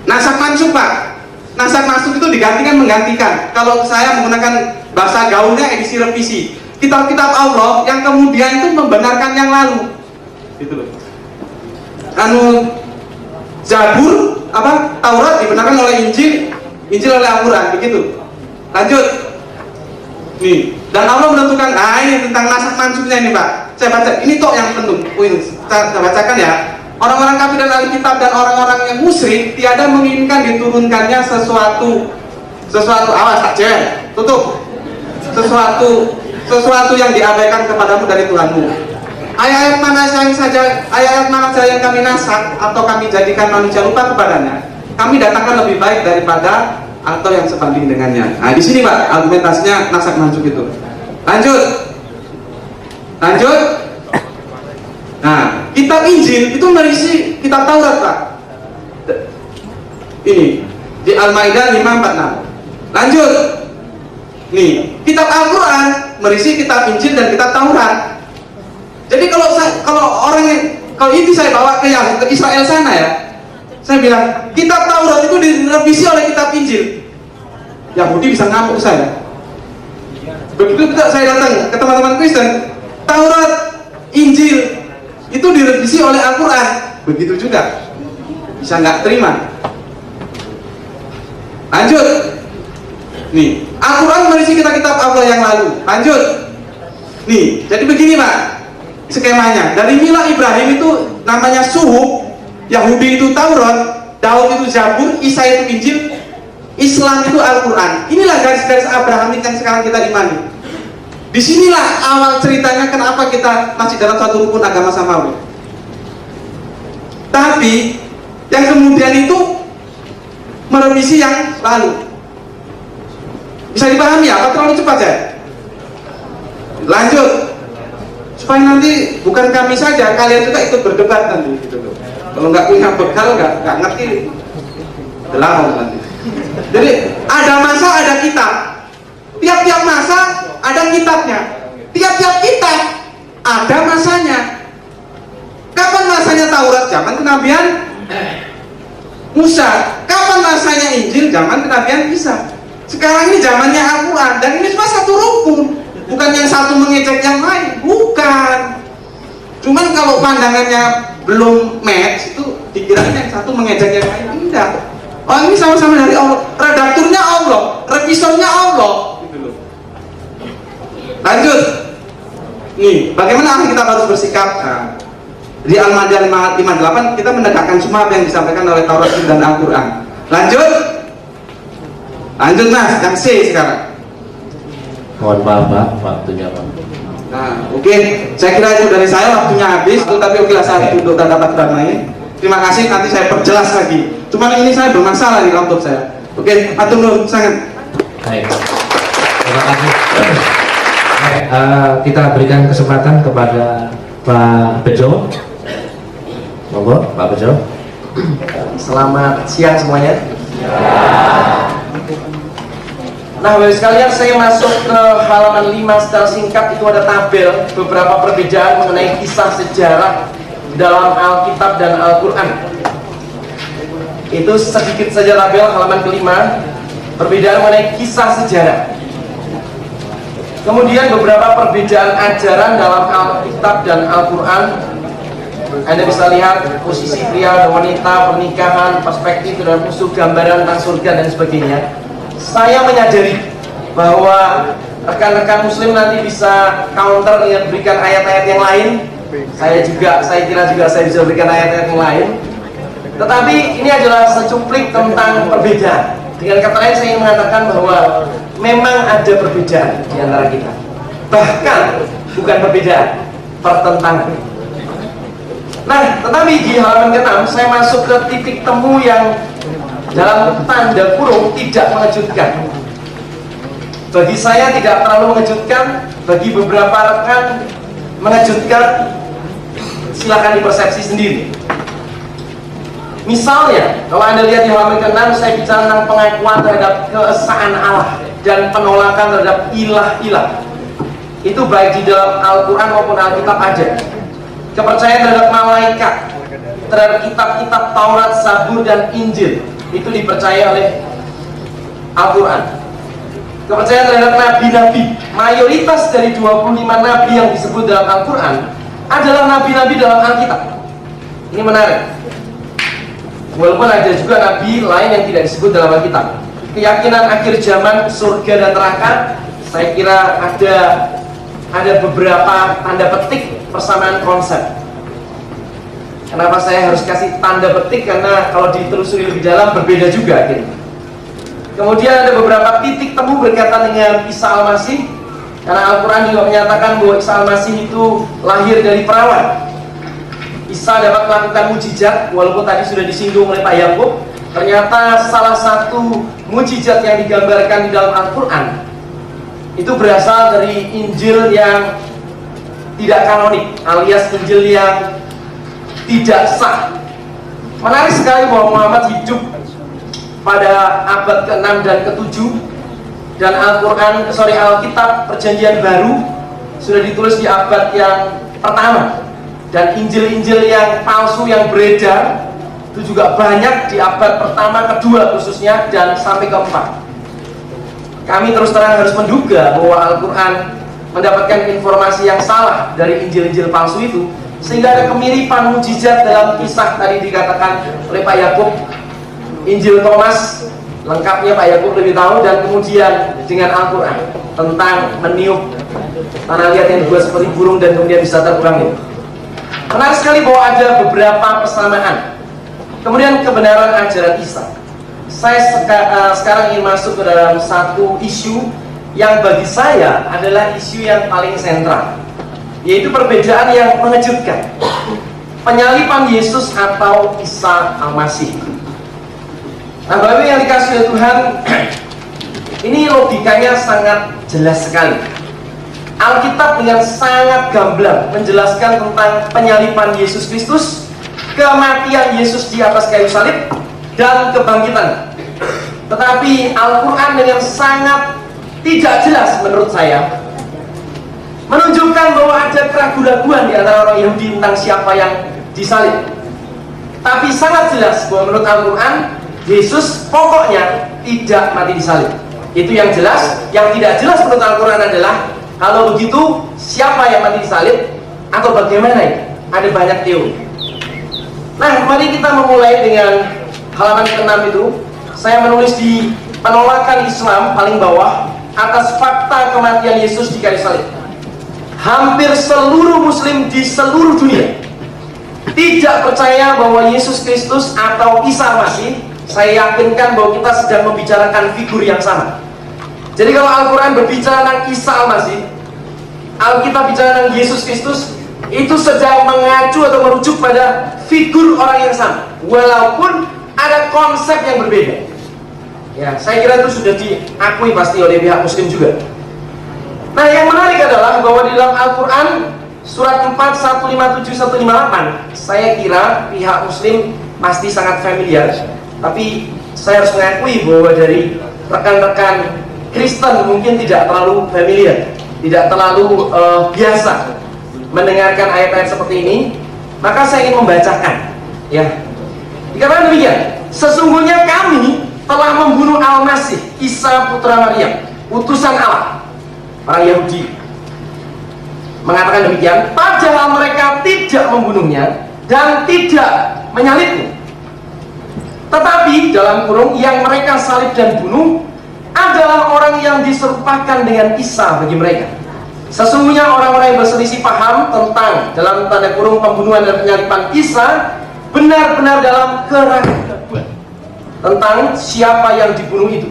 Nasak mansuk, Pak. Nasak mansuk itu menggantikan. Kalau saya menggunakan bahasa gaulnya edisi revisi. Kitab-kitab Allah yang kemudian itu membenarkan yang lalu. Gitu loh. Zabur, Taurat dibenarkan oleh Injil oleh Al-Quran, begitu. Lanjut. Nih, dan Allah menentukan, ini tentang nasak mansuknya ini, Pak. Saya baca, ini kok yang penting. Saya bacakan ya. Orang-orang kafir dan ahli kitab dan orang-orang yang musyrik tiada menginginkan diturunkannya sesuatu awas tak cewek, tutup. Sesuatu yang diabaikan kepadamu dari Tuhanmu. Ayat-ayat mana saja yang kami nasak atau kami jadikan manusia lupa kepadanya, kami datangkan lebih baik daripada atau yang sebanding dengannya. Nah, di sini Pak argumentasinya nasak mansuk itu. Lanjut. Nah, kitab Injil itu merisi kitab Taurat, Pak. Ini Di Al-Maidah 5:46. Lanjut. Nih, kitab Al-Qur'an merisi kitab Injil dan kitab Taurat. Jadi kalau itu saya bawa ke Israel sana ya. Saya bilang, kitab Taurat itu direvisi oleh kitab Injil. Yahudi bisa ngamuk saya. Begitu saya datang ke teman-teman Kristen, Taurat, Injil itu direvisi oleh Al-Quran. Begitu juga, bisa nggak terima. Lanjut. Nih, Al-Quran merisi kitab-kitab Allah yang lalu. Lanjut. Nih, jadi begini Pak skemanya. Dari Mila Ibrahim itu namanya Suhuf, Yahudi itu Taurat, Daud itu Zabur, Isa itu Injil, Islam itu Al-Quran. Inilah garis-garis Abrahamik yang sekarang kita imani. Disinilah awal ceritanya kenapa kita masih dalam satu rukun agama samawi. Tapi yang kemudian itu merevisi yang lalu. Bisa dipahami ya? Apa terlalu cepat ya? Lanjut. Supaya nanti bukan kami saja, kalian juga ikut berdebat nanti gitu loh. Kalau nggak punya bekal, nggak ngerti, gelap nanti. Jadi ada masa, ada kitab. Tiap-tiap masa ada kitabnya. Tiap-tiap kitab ada masanya. Kapan masanya Taurat? Zaman kenabian Musa. Kapan masanya Injil? Zaman kenabian Isa. Sekarang ini zamannya Al-Quran. Dan ini semua satu rukun. Bukan yang satu mengejek yang lain. Bukan. Cuman kalau pandangannya belum match, itu dikirain yang satu mengejek yang lain. Tidak. Oh ini sama-sama dari Allah. Redakturnya Allah. Revisornya Allah. Gitu loh. Lanjut. Nih, bagaimana kita harus bersikap? Nah, di Al-Maidah 5:58 kita menegakkan semua apa yang disampaikan oleh Taurat dan Al-Quran. Lanjut. Lanjut Mas, yang C sekarang. Mohon maaf Pak, waktunya Pak. Nah, oke. Saya kira itu dari saya, waktunya habis. Tapi oke lah, saya untuk dapat damai. Terima kasih, nanti saya perjelas lagi. Cuman ini saya bermasalah di laptop saya. Oke, atur dulu, sangat. Baik. Terima kasih. Baik, kita berikan kesempatan kepada Pak Bejo. Monggo, Pak Bejo. Selamat siang semuanya. Nah, Bapak sekalian, saya masuk ke halaman 5 secara singkat. Itu ada tabel beberapa perbedaan mengenai kisah sejarah dalam Alkitab dan Al-Quran. Itu sedikit saja tabel halaman kelima, perbedaan mengenai kisah sejarah. Kemudian beberapa perbedaan ajaran dalam Alkitab dan Al-Quran. Anda bisa lihat posisi pria dan wanita, pernikahan, perspektif dan musuh, gambaran tentang surga dan sebagainya. Saya menyadari bahwa rekan-rekan muslim nanti bisa counter dengan berikan ayat-ayat yang lain. Saya kira juga saya bisa berikan ayat-ayat yang lain. Tetapi ini adalah secuplik tentang perbedaan. Dengan kata lain saya ingin mengatakan bahwa memang ada perbedaan di antara kita. Bahkan bukan perbedaan, pertentangan. Nah, tetapi di halaman ke-6 saya masuk ke titik temu yang dalam tanda kurung tidak mengejutkan. Bagi saya tidak terlalu mengejutkan, bagi beberapa rekan mengejutkan. Silakan dipersepsi sendiri. Misalnya, kalau Anda lihat di halaman ke-6 saya bicara tentang pengakuan terhadap keesaan Allah dan penolakan terhadap ilah-ilah. Itu baik di dalam Al-Quran maupun Alkitab ada. Kepercayaan terhadap malaikat, terhadap kitab-kitab Taurat, Zabur, dan Injil itu dipercaya oleh Al-Quran. Kepercayaan terhadap nabi-nabi, mayoritas dari 25 nabi yang disebut dalam Al-Quran adalah nabi-nabi dalam Alkitab. Ini menarik. Walaupun ada juga nabi lain yang tidak disebut dalam Alkitab. Keyakinan akhir zaman, surga dan neraka, saya kira ada beberapa tanda petik persamaan konsep. Kenapa saya harus kasih tanda petik? Karena kalau ditelusuri lebih dalam berbeda juga akhirnya. Kemudian ada beberapa titik temu berkaitan dengan Isa Al-Masih. Karena Al-Quran juga menyatakan bahwa Isa Al-Masih itu lahir dari perawan. Isa dapat melakukan mujizat, walaupun tadi sudah disinggung oleh Pak Yakub. Ternyata salah satu mujizat yang digambarkan di dalam Al-Quran itu berasal dari Injil yang tidak kanonik, alias Injil yang tidak sah. Menarik sekali bahwa Muhammad hidup pada abad ke-6 dan ke-7, dan Alkitab Perjanjian Baru sudah ditulis di abad yang pertama, dan Injil-Injil yang palsu yang beredar itu juga banyak di abad pertama, kedua khususnya, dan sampai keempat. Kami terus terang harus menduga bahwa Al-Quran mendapatkan informasi yang salah dari Injil-Injil palsu itu, sehingga ada kemiripan mujizat dalam kisah tadi dikatakan oleh Pak Yakub, Injil Thomas, lengkapnya Pak Yakub lebih tahu, dan kemudian dengan Al-Quran tentang meniup tanah liat yang dibuat seperti burung dan kemudian bisa terbang itu. Menarik sekali bahwa ada beberapa persamaan. Kemudian kebenaran ajaran Isa. Saya sekarang ingin masuk ke dalam satu isu yang bagi saya adalah isu yang paling sentral, yaitu perbedaan yang mengejutkan, penyaliban Yesus atau Isa Al-Masih. Nah, Bapak yang dikasih oleh Tuhan, ini logikanya sangat jelas sekali. Alkitab dengan sangat gamblang menjelaskan tentang penyaliban Yesus Kristus, kematian Yesus di atas kayu salib, dan kebangkitan. Tetapi Al-Quran dengan sangat tidak jelas menurut saya menunjukkan bahwa ada keraguan-keraguan di antara orang Yahudi tentang siapa yang disalib. Tapi sangat jelas bahwa menurut Al-Quran Yesus pokoknya tidak mati disalib. Itu yang jelas. Yang tidak jelas menurut Al-Quran adalah kalau begitu siapa yang mati disalib atau bagaimana ini? Ada banyak teori. Nah, mari kita memulai dengan halaman ke-6 itu. Saya menulis di penolakan Islam paling bawah atas fakta kematian Yesus di kayu salib. Hampir seluruh muslim di seluruh dunia tidak percaya bahwa Yesus Kristus atau Isa Al-Masih. Saya yakinkan bahwa kita sedang membicarakan figur yang sama. Jadi kalau Al-Quran berbicara tentang Isa Al-Masih, Alkitab bicara tentang Yesus Kristus, itu sedang mengacu atau merujuk pada figur orang yang sama, walaupun ada konsep yang berbeda. Ya, saya kira itu sudah diakui pasti oleh pihak muslim juga. Nah, yang menarik adalah bahwa di dalam Al-Quran surat 4, 157, 158, saya kira pihak muslim pasti sangat familiar. Tapi saya harus mengakui bahwa dari rekan-rekan Kristen mungkin tidak terlalu familiar, tidak terlalu biasa mendengarkan ayat-ayat seperti ini. Maka saya ingin membacakan, ya. Dikatakan demikian, sesungguhnya kami telah membunuh Al-Masih, Isa putra Maryam, utusan Allah. Orang Yahudi mengatakan demikian, padahal mereka tidak membunuhnya dan tidak menyalibnya. Tetapi dalam kurung yang mereka salib dan bunuh adalah orang yang diserupakan dengan Isa bagi mereka. Sesungguhnya orang-orang yang berselisih paham tentang dalam tanda kurung pembunuhan dan penyaliban Isa benar-benar dalam keraguan tentang siapa yang dibunuh itu.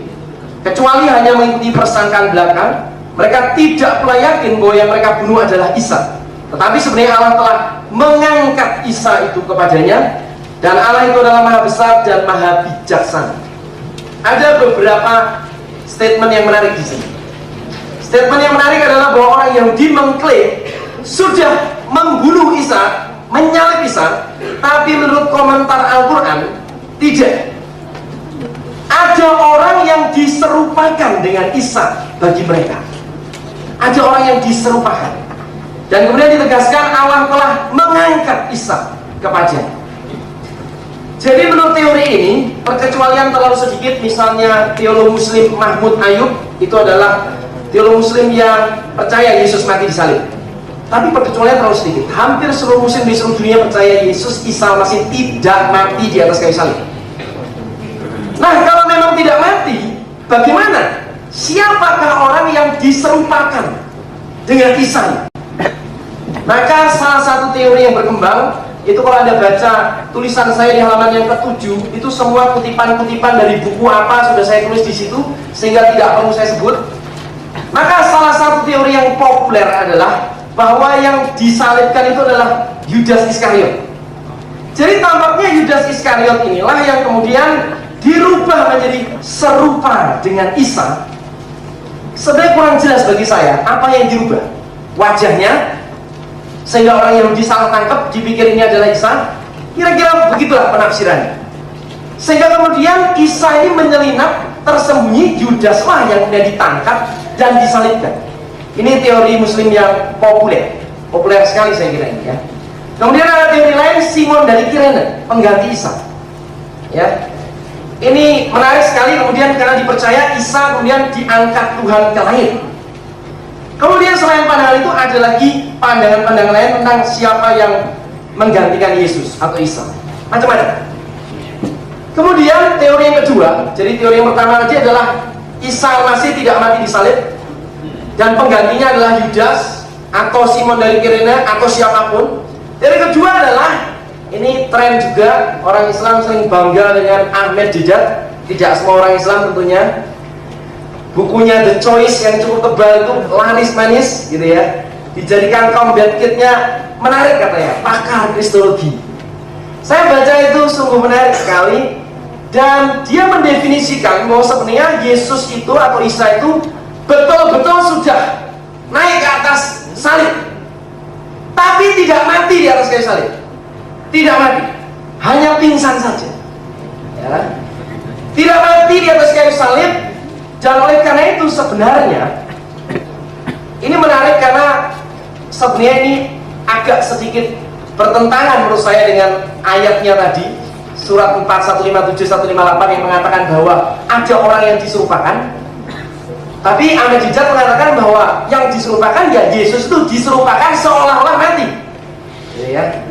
Kecuali hanya mengikuti persangkaan belakang, mereka tidak pula yakin bahwa yang mereka bunuh adalah Isa. Tetapi sebenarnya Allah telah mengangkat Isa itu kepadanya, dan Allah itu adalah maha besar dan maha bijaksana. Ada beberapa statement yang menarik di sini. Statement yang menarik adalah bahwa orang Yahudi mengklaim sudah membunuh Isa, menyalib Isa, tapi menurut komentar Al-Quran tidak. Ada orang yang diserupakan dengan Isa bagi mereka. Ada orang yang diserupakan. Dan kemudian ditegaskan Allah telah mengangkat Isa kepadanya. Jadi menurut teori ini, perkecualian terlalu sedikit. Misalnya teolog muslim Mahmud Ayub, itu adalah teolog muslim yang percaya Yesus mati disalib. Tapi perkecualian terlalu sedikit. Hampir seluruh muslim di seluruh dunia percaya Yesus Isa masih tidak mati di atas kayu salib. Nah, kalau memang tidak mati, bagaimana? Siapakah orang yang diserupakan dengan Isa? Maka salah satu teori yang berkembang itu, kalau Anda baca tulisan saya di halaman yang ke-7, itu semua kutipan-kutipan dari buku apa sudah saya tulis di situ, sehingga tidak perlu saya sebut. Maka salah satu teori yang populer adalah bahwa yang disalibkan itu adalah Yudas Iskariot. Jadi tampaknya Yudas Iskariot inilah yang kemudian dirubah menjadi serupa dengan Isa. Sebenarnya kurang jelas bagi saya apa yang dirubah. Wajahnya, sehingga orang yang salah tangkap dipikir ini adalah Isa. Kira-kira begitulah penafsirannya. Sehingga kemudian Isa ini menyelinap, tersembunyi, Yudaslah yang kemudian ditangkap dan disalibkan. Ini teori Muslim yang populer sekali saya kira ini ya. Kemudian ada teori lain, Simon dari Kirene, pengganti Isa. Ya, ini menarik sekali kemudian karena dipercaya Isa kemudian diangkat Tuhan ke langit. Kemudian selain pandangan itu ada lagi pandangan-pandangan lain tentang siapa yang menggantikan Yesus atau Isa, macam-macam. Kemudian teori yang kedua, jadi teori yang pertama tadi adalah Isa masih tidak mati disalib dan penggantinya adalah Yudas atau Simon dari Kirene atau siapapun. Teori kedua adalah, ini tren juga, orang Islam sering bangga dengan Ahmed Didat. Tidak semua orang Islam tentunya. Bukunya The Choice yang cukup tebal itu laris manis gitu ya, dijadikan combat kitnya, menarik katanya, pakar kristologi. Saya baca itu sungguh menarik sekali. Dan dia mendefinisikan bahwa sebenarnya Yesus itu atau Isa itu betul-betul sudah naik ke atas salib, tapi tidak mati di atas kayu salib. Tidak mati, hanya pingsan saja ya. Tidak mati di atas kayu salib. Dan oleh karena itu sebenarnya ini menarik karena sebenarnya ini agak sedikit bertentangan menurut saya dengan ayatnya tadi, surat 4, 157, 158 yang mengatakan bahwa ada orang yang diserupakan. Tapi Ahmed Didat mengatakan bahwa yang diserupakan ya Yesus itu diserupakan seolah-olah mati ya.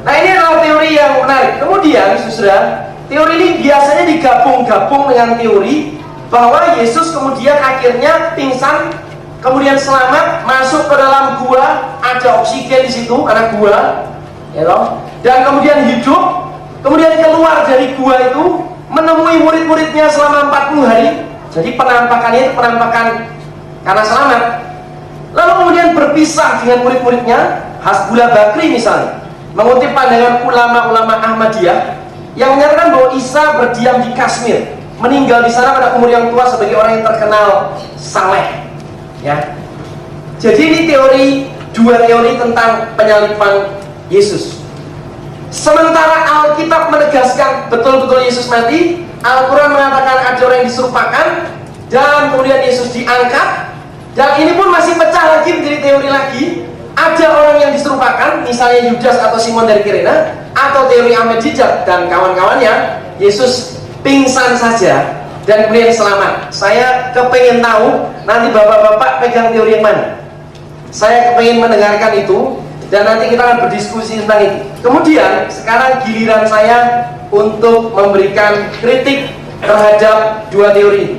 Nah ini adalah teori yang menarik. Kemudian saudara, teori ini biasanya digabung-gabung dengan teori bahwa Yesus kemudian akhirnya pingsan, kemudian selamat, masuk ke dalam gua, ada oksigen di situ karena gua ya toh, dan kemudian hidup. Kemudian keluar dari gua itu, menemui murid-muridnya selama 40 hari. Jadi penampakannya itu penampakan karena selamat. Lalu kemudian berpisah dengan murid-muridnya. Hasbullah Bakri misalnya mengutip pandangan ulama-ulama Ahmadiyah yang menyatakan bahwa Isa berdiam di Kashmir, meninggal di sana pada umur yang tua sebagai orang yang terkenal saleh ya. Jadi ini dua teori tentang penyaliban Yesus. Sementara Alkitab menegaskan betul-betul Yesus mati, Al-Quran mengatakan ada orang yang diserupakan dan kemudian Yesus diangkat. Dan ini pun masih pecah lagi menjadi teori lagi. Ada orang yang diserupakan, misalnya Yudas atau Simon dari Kirene, atau teori Ahmed Didat dan kawan-kawannya, Yesus pingsan saja dan kemudian selamat. Saya kepengen tahu nanti bapak-bapak pegang teori yang mana. Saya kepengen mendengarkan itu dan nanti kita akan berdiskusi tentang itu. Kemudian sekarang giliran saya untuk memberikan kritik terhadap dua teori ini.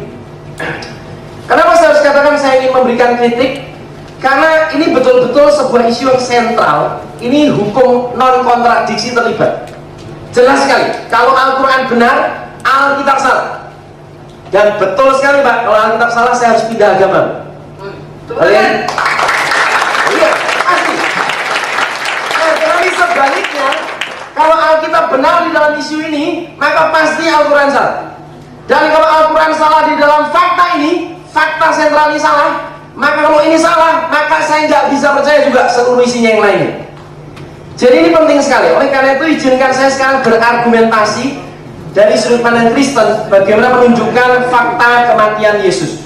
Kenapa saya harus katakan saya ingin memberikan kritik? Karena ini betul-betul sebuah isu yang sentral. Ini hukum non-kontradiksi terlibat. Jelas sekali, kalau Al-Quran benar, Alkitab salah. Dan betul sekali Pak, kalau Alkitab salah saya harus pindah agama. Kalian? Iya, pasti. Nah, tetapi sebaliknya, kalau Alkitab benar di dalam isu ini, maka pasti Al-Quran salah. Dan kalau Al-Quran salah di dalam fakta ini, fakta sentral ini salah, maka kalau ini salah, maka saya nggak bisa percaya juga seluruh isinya yang lainnya. Jadi ini penting sekali. Oleh karena itu izinkan saya sekarang berargumentasi dari sudut pandang Kristen bagaimana menunjukkan fakta kematian Yesus.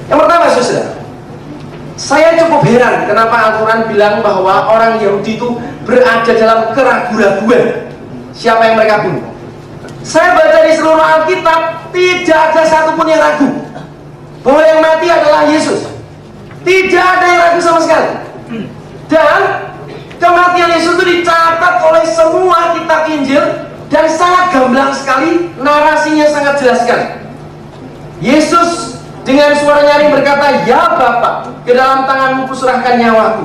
Yang pertama, saudara, saya cukup heran kenapa Al-Quran bilang bahwa orang Yahudi itu berada dalam keraguan-raguan siapa yang mereka bunuh. Saya baca di seluruh Alkitab, tidak ada satupun yang ragu bahwa yang mati adalah Yesus. Tidak ada yang ragu sama sekali. Dan kematian Yesus itu dicatat oleh semua kitab Injil dan sangat gamblang sekali, narasinya sangat jelas sekali. Yesus dengan suara nyaring berkata, "Ya Bapa, ke dalam tanganmu kuserahkan nyawaku."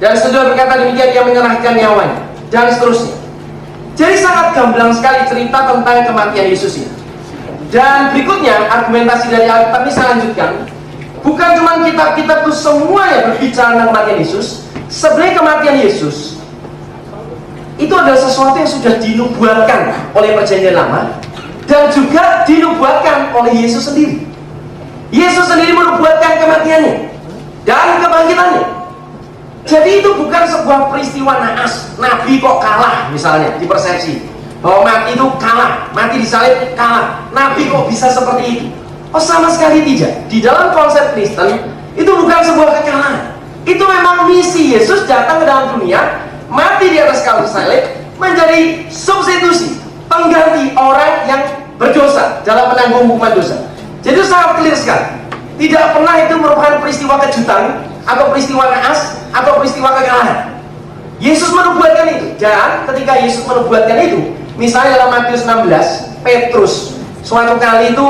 Dan sesudah berkata demikian, dia menyerahkan nyawanya, dan seterusnya. Jadi sangat gamblang sekali cerita tentang kematian Yesus ini. Dan berikutnya argumentasi dari Alkitab ini saya lanjutkan. Bukan cuma kitab-kitab itu semuanya berbicara tentang kematian Yesus. Sebenarnya kematian Yesus itu adalah sesuatu yang sudah dinubuatkan oleh Perjanjian Lama dan juga dinubuatkan oleh Yesus sendiri. Yesus sendiri menubuatkan kematiannya dan kebangkitannya. Jadi itu bukan sebuah peristiwa naas, Nabi kok kalah misalnya di persepsi. bahwa mati itu kalah, mati disalib kalah. Nabi kok bisa seperti itu? Oh, sama sekali tidak. Di dalam konsep Kristen itu bukan sebuah kekalahan. Itu memang misi Yesus datang ke dalam dunia, mati di atas kayu salib, menjadi substitusi, pengganti orang yang berdosa dalam menanggung hukuman dosa. Jadi sangat clear sekali. Tidak pernah itu merupakan peristiwa kejutan atau peristiwa naas atau peristiwa kekalahan. Yesus menubuatkan itu. Dan ketika Yesus menubuatkan itu, misalnya dalam Matius 16, Petrus suatu kali itu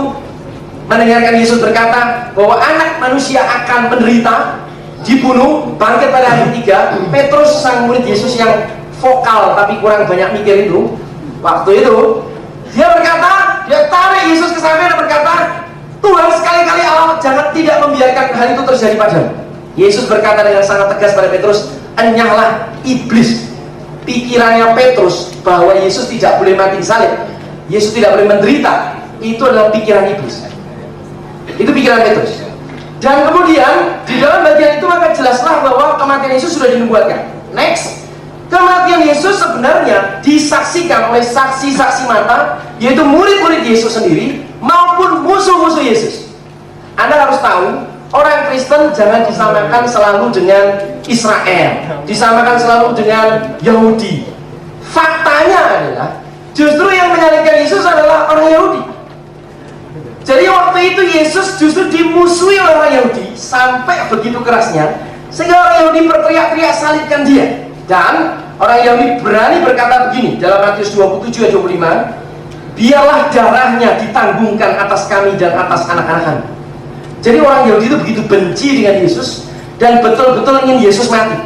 mendengarkan Yesus berkata bahwa anak manusia akan menderita, dibunuh, bangkit pada hari ketiga. Petrus sang murid Yesus yang vokal tapi kurang banyak mikir itu, waktu itu dia berkata, dia tarik Yesus ke samping dan berkata, Tuhan, sekali-kali Allah jangan tidak membiarkan hal itu terjadi padamu. Yesus berkata dengan sangat tegas pada Petrus, enyahlah iblis. Pikirannya Petrus bahwa Yesus tidak boleh mati disalib, Yesus tidak boleh menderita, itu adalah pikiran iblis. Itu pikiran Petrus. Dan kemudian di dalam bagian itu maka jelaslah bahwa kematian Yesus sudah dinubuatkan. Next, kematian Yesus sebenarnya disaksikan oleh saksi-saksi mata, yaitu murid-murid Yesus sendiri maupun musuh-musuh Yesus. Anda harus tahu, orang Kristen jangan disamakan selalu dengan Israel, disamakan selalu dengan Yahudi. Faktanya adalah justru yang menyalibkan Yesus adalah orang Yahudi. Jadi waktu itu Yesus justru dimusuhi oleh orang Yahudi sampai begitu kerasnya, sehingga orang Yahudi berteriak-teriak salibkan dia. Dan orang Yahudi berani berkata begini dalam Matius 27 ayat 25, biarlah darahnya ditanggungkan atas kami dan atas anak-anak kami. Jadi orang Yahudi itu begitu benci dengan Yesus dan betul-betul ingin Yesus mati.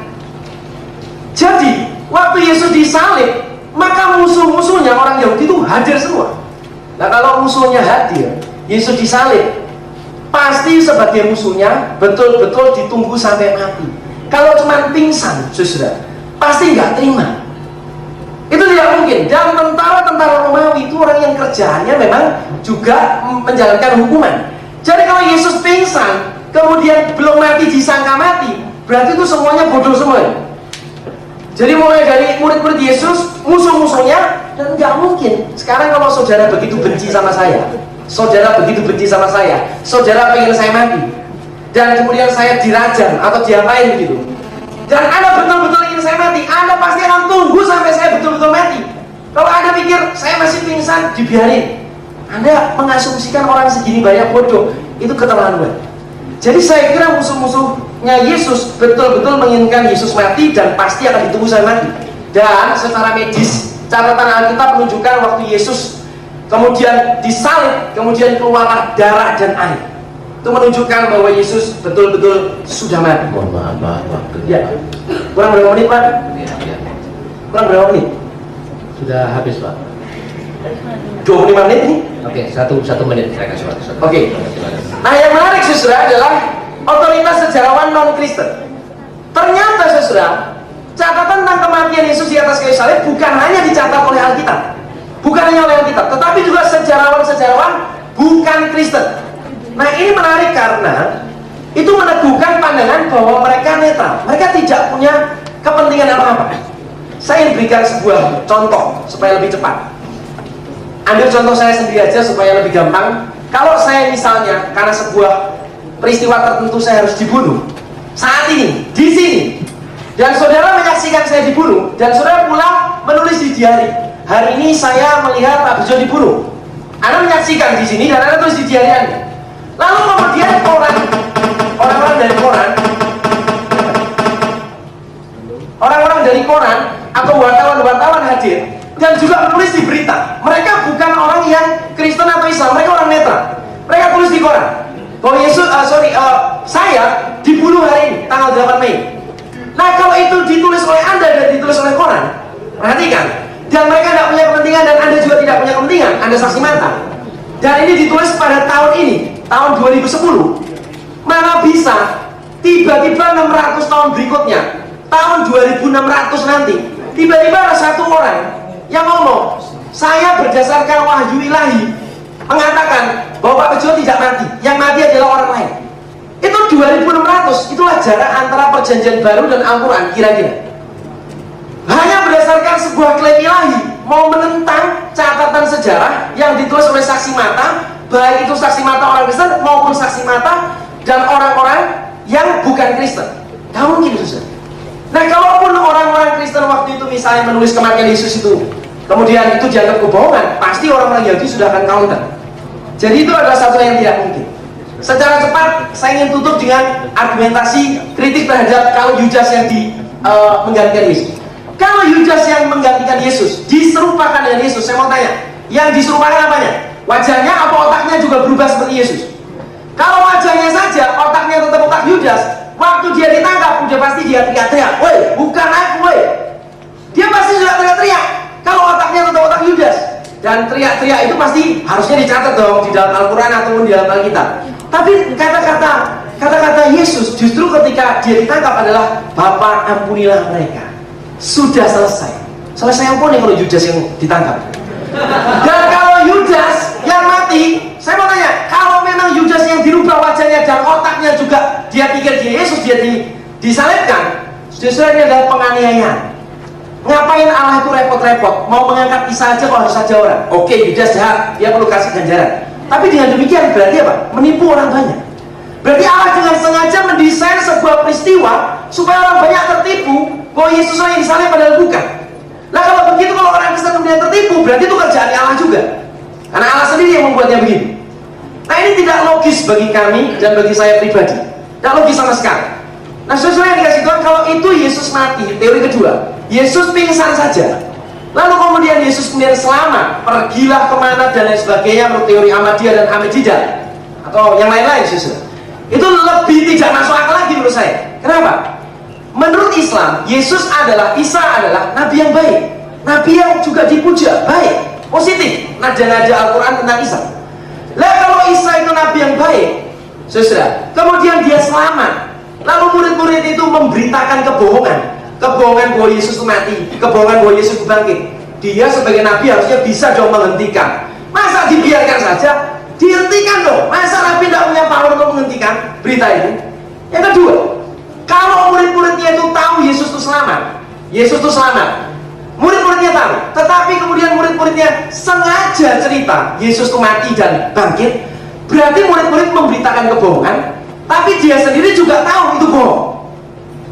Jadi waktu Yesus disalib, maka musuh-musuhnya orang Yahudi itu hadir semua. Nah, kalau musuhnya hadir, Yesus disalib, pasti sebagai musuhnya betul-betul ditunggu sampai mati. Kalau cuma pingsan, saudara, pasti nggak terima. Itu tidak mungkin. Dan tentara-tentara Romawi itu orang yang kerjaannya memang juga menjalankan hukuman. Jadi kalau Yesus pingsan, kemudian belum mati disangka mati, berarti itu semuanya bodoh semua. Jadi mulai dari murid-murid Yesus, musuh-musuhnya, dan nggak mungkin. Sekarang kalau saudara begitu benci sama saya, saudara begitu benci sama saya, saudara pengen saya mati, dan kemudian saya dirajam atau diapain gitu, dan Anda betul-betul ingin saya mati, Anda pasti akan tunggu sampai saya betul-betul mati. Kalau Anda pikir saya masih pingsan, dibiarin, Anda mengasumsikan orang segini banyak bodoh, itu keterlaluan. Jadi saya kira musuh-musuhnya Yesus betul-betul menginginkan Yesus mati dan pasti akan ditunggu sampai mati. Dan secara medis, catatan Alkitab menunjukkan waktu Yesus kemudian disalib, kemudian keluarlah darah dan air. Itu menunjukkan bahwa Yesus betul-betul sudah mati. Mohon maaf, waktu. Ya. Kurang berapa menit, Pak? Ya. Kurang berapa menit? Sudah habis, Pak. 25 menit nih? Oke, satu menit saya kasih waktu. Oke. Nah, yang menarik saudara adalah otoritas sejarawan non-Kristen. Ternyata saudara, catatan tentang kematian Yesus di atas kayu salib bukan hanya dicatat oleh Alkitab, bukan hanya oleh Alkitab, tetapi juga sejarawan-sejarawan bukan Kristen. Nah, ini menarik karena itu meneguhkan pandangan bahwa mereka netral, mereka tidak punya kepentingan apa-apa. Saya ingin berikan sebuah contoh supaya lebih cepat. Ambil contoh saya sendiri aja supaya lebih gampang. Kalau saya misalnya karena sebuah peristiwa tertentu saya harus dibunuh saat ini, di sini, dan saudara menyaksikan saya dibunuh, dan saudara pulang menulis di diari, hari ini saya melihat Pak Bejo dibunuh. Anda menyaksikan di sini dan Anda tulis di diari Anda. Lalu kemudian orang-orang dari koran atau wartawan-wartawan hadir dan juga menulis di berita. Mereka bukan orang yang Kristen atau Islam, mereka orang netral. Mereka tulis di koran bahwa saya dibunuh hari ini, tanggal 8 Mei. Nah, kalau itu ditulis oleh Anda dan ditulis oleh koran, perhatikan, dan mereka tidak punya kepentingan dan Anda juga tidak punya kepentingan, Anda saksi mata, dan ini ditulis pada tahun ini, tahun 2010, mana bisa tiba-tiba 600 tahun berikutnya, tahun 2600 nanti, tiba-tiba ada satu orang yang ngomong, saya berdasarkan wahyu ilahi mengatakan bahwa Pak Bejo tidak mati, yang mati adalah orang lain. Itu 2600, itulah jarak antara perjanjian baru dan Al-Quran kira-kira. Hanya berdasarkan sebuah klaim ilahi, mau menentang catatan sejarah yang ditulis oleh saksi mata, baik itu saksi mata orang Kristen maupun saksi mata dan orang-orang yang bukan Kristen. Gak mungkin, saudara. Nah, kalaupun orang-orang Kristen waktu itu misalnya menulis kematian Yesus itu, kemudian itu dianggap kebohongan, pasti orang-orang Yahudi sudah akan counter. Jadi itu adalah satu yang tidak mungkin. Secara cepat, saya ingin tutup dengan argumentasi kritik terhadap kalau Yudas yang menggantikan Yesus. Kalau Yudas yang menggantikan Yesus diserupakan dengan Yesus, saya mau tanya, yang diserupakan apanya? Wajahnya apa otaknya juga berubah seperti Yesus? Kalau wajahnya saja, otaknya tetap otak Yudas, waktu dia ditangkap, udah pasti dia teriak-teriak, woi, bukan aku, woi. Dia pasti sudah teriak-teriak. Kalau otaknya tetap otak Yudas, dan teriak-teriak itu pasti harusnya dicatat dong di dalam Al-Quran ataupun di dalam Alkitab. Tapi kata-kata Yesus justru ketika dia ditangkap adalah, Bapa, ampunilah mereka. Sudah selesai. Selesai apa nih kalau Yudas yang ditangkap? Dan kalau Yudas yang mati, saya mau tanya, kalau memang Yudas yang dirubah wajahnya dan otaknya juga dia pikir dia Yesus, dia disalibkan, justru ini adalah penganiayaan. Ngapain Allah itu repot-repot mau mengangkat Isa aja kalau harus saja orang? Oke, Yudas jahat, dia perlu kasih ganjaran. Tapi dengan demikian berarti apa? Menipu orang banyak. Berarti Allah dengan sengaja mendesain sebuah peristiwa supaya orang banyak tertipu bahwa Yesus yang disalib padahal bukan. Nah, kalau begitu, kalau orang Kristen kemudian tertipu, berarti itu kerjaan Allah juga. Karena Allah sendiri yang membuatnya begitu. Nah, ini tidak logis bagi kami dan bagi saya pribadi. Tidak logis sama sekali. Nah, saudara yang dikasih Tuhan, kalau itu Yesus mati, teori kedua, Yesus pingsan saja, lalu kemudian Yesus kemudian selamat, pergilah kemana dan lain sebagainya, menurut teori Ahmadiyah dan Ahmadiyah atau yang lain-lain, saudara. Itu lebih tidak masuk akal lagi menurut saya. Kenapa? Menurut Islam, Isa adalah nabi yang baik, nabi yang juga dipuja, baik, positif. Nada-nada Al-Quran tentang Isa. Lah, kalau Isa itu nabi yang baik, saudara, kemudian dia selamat, lalu murid-murid itu memberitakan kebohongan bahwa Yesus itu mati, kebohongan bahwa Yesus itu bangkit. Dia sebagai nabi harusnya bisa dong menghentikan. Masa dibiarkan saja? Dihentikan dong. Masa nabi tidak punya power untuk menghentikan berita itu? Yang kedua, kalau murid-muridnya itu tahu Yesus itu selamat, murid-muridnya tahu, tetapi kemudian murid-muridnya sengaja cerita Yesus itu mati dan bangkit, berarti murid-murid memberitakan kebohongan, tapi dia sendiri juga tahu itu bohong.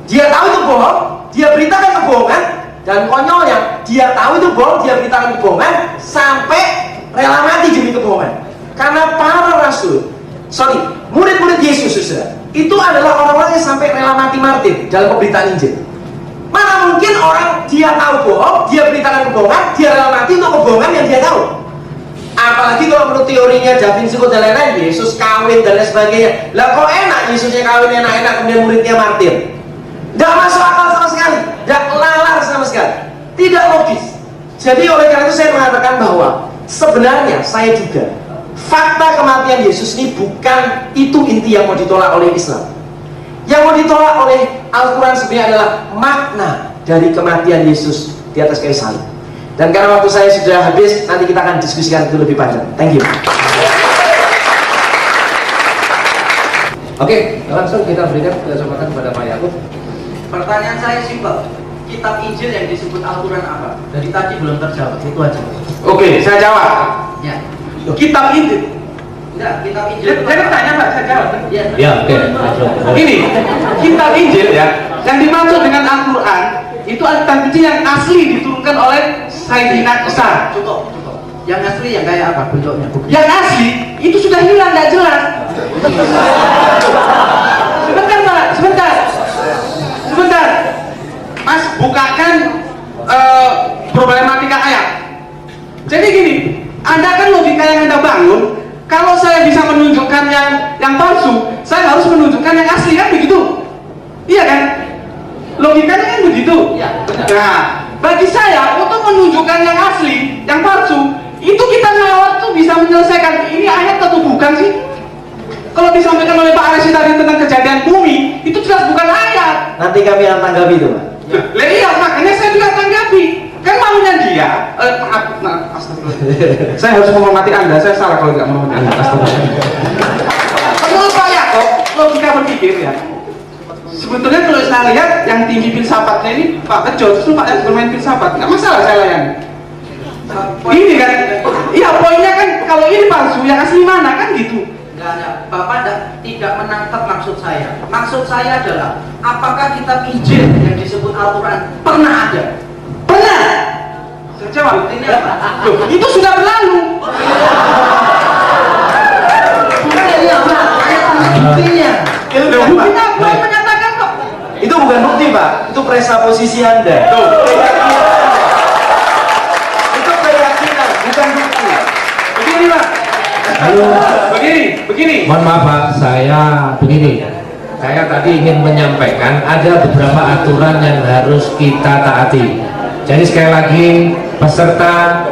Dia tahu itu bohong, dia beritakan kebohongan, dan konyolnya dia tahu itu bohong, dia beritakan kebohongan sampai rela mati demi kebohongan. Karena para murid-murid Yesus, saudara, itu adalah orang-orang yang sampai rela mati martir dalam pemberitaan Injil. Mana mungkin orang dia tahu bohong, dia beritakan kebohongan, dia rela mati untuk kebohongan yang dia tahu. Apalagi kalau menurut teorinya Da Vinci dan lain-lain, Yesus kawin dan lain sebagainya. Lah, kok enak Yesusnya kawin enak-enak kemudian muridnya martir? Tidak masuk akal sama sekali, tidak lalar sama sekali, tidak logis. Jadi oleh karena itu saya mengatakan bahwa sebenarnya saya juga fakta kematian Yesus ini bukan itu inti yang mau ditolak oleh Islam. Yang mau ditolak oleh Al-Quran sebenarnya adalah makna dari kematian Yesus di atas kayu salib. Dan karena waktu saya sudah habis, nanti kita akan diskusikan itu lebih panjang. Thank you. Oke, langsung kita berikan kesempatan kepada Pak Yakub. Pertanyaan saya simpel. Kitab Injil yang disebut Al-Quran apa? Dari tadi belum terjawab, itu aja. Oke, saya jawab. Ya. Kitab Injil. Enggak, kitab Injil. Jangan tanya, Pak, saya jawab. Ya, Ya, oke. Ini kitab Injil ya, yang dimaksud dengan Al-Quran itu kitab Injil yang asli diturunkan oleh Sayyidina Isa. Cukup. Yang asli yang kayak apa bentuknya? Yang asli itu sudah hilang, nggak jelas. Sebentar, Pak, sebentar. Mas, bukakan problematika ayat. Jadi gini, Anda kan logika yang Anda bangun, kalau saya bisa menunjukkan yang palsu, saya harus menunjukkan yang asli, kan begitu? Iya kan? Logikanya kan begitu. Iya, benar. Nah, bagi saya untuk menunjukkan yang asli, yang palsu, itu kita ngawat tuh bisa menyelesaikan ini ayat atau bukan sih? Kalau disampaikan oleh Pak Aresi tadi tentang kejadian bumi, itu jelas bukan ayat. Nanti kami akan tanggapi itu, Pak. Lah iya, makanya saya juga tanggapi. Kan maunya dia. Maaf, astagfirullah. Saya harus menghormati Anda. Saya salah kalau tidak menghormati Anda. Astagfirullah. Menurut Pak Yakob, logika berpikir ya. Sebetulnya kalau saya lihat yang tinggi filsafatnya ini Pak Bejo, justru Pak yang bermain filsafat, nggak masalah saya layani. Ini kan, iya poinnya kan kalau ini palsu, yang asli mana kan gitu. Enggak, Bapak tidak menangkap maksud saya. Maksud saya adalah, apakah kitab Injil yang disebut Al-Quran pernah ada? Pernah. Saya jawab. Buktinya apa? Loh, itu sudah berlalu. Buktinya apa? Buktinya. Buktinya Al-Quran menyatakan kok. Itu bukan bukti, Pak. Itu presaposisi Anda. Itu keyakinan, bukan bukti. Begini Pak. Halo. Begini. Mohon maaf Pak, saya begini. Saya tadi ingin menyampaikan ada beberapa aturan yang harus kita taati. Jadi sekali lagi peserta,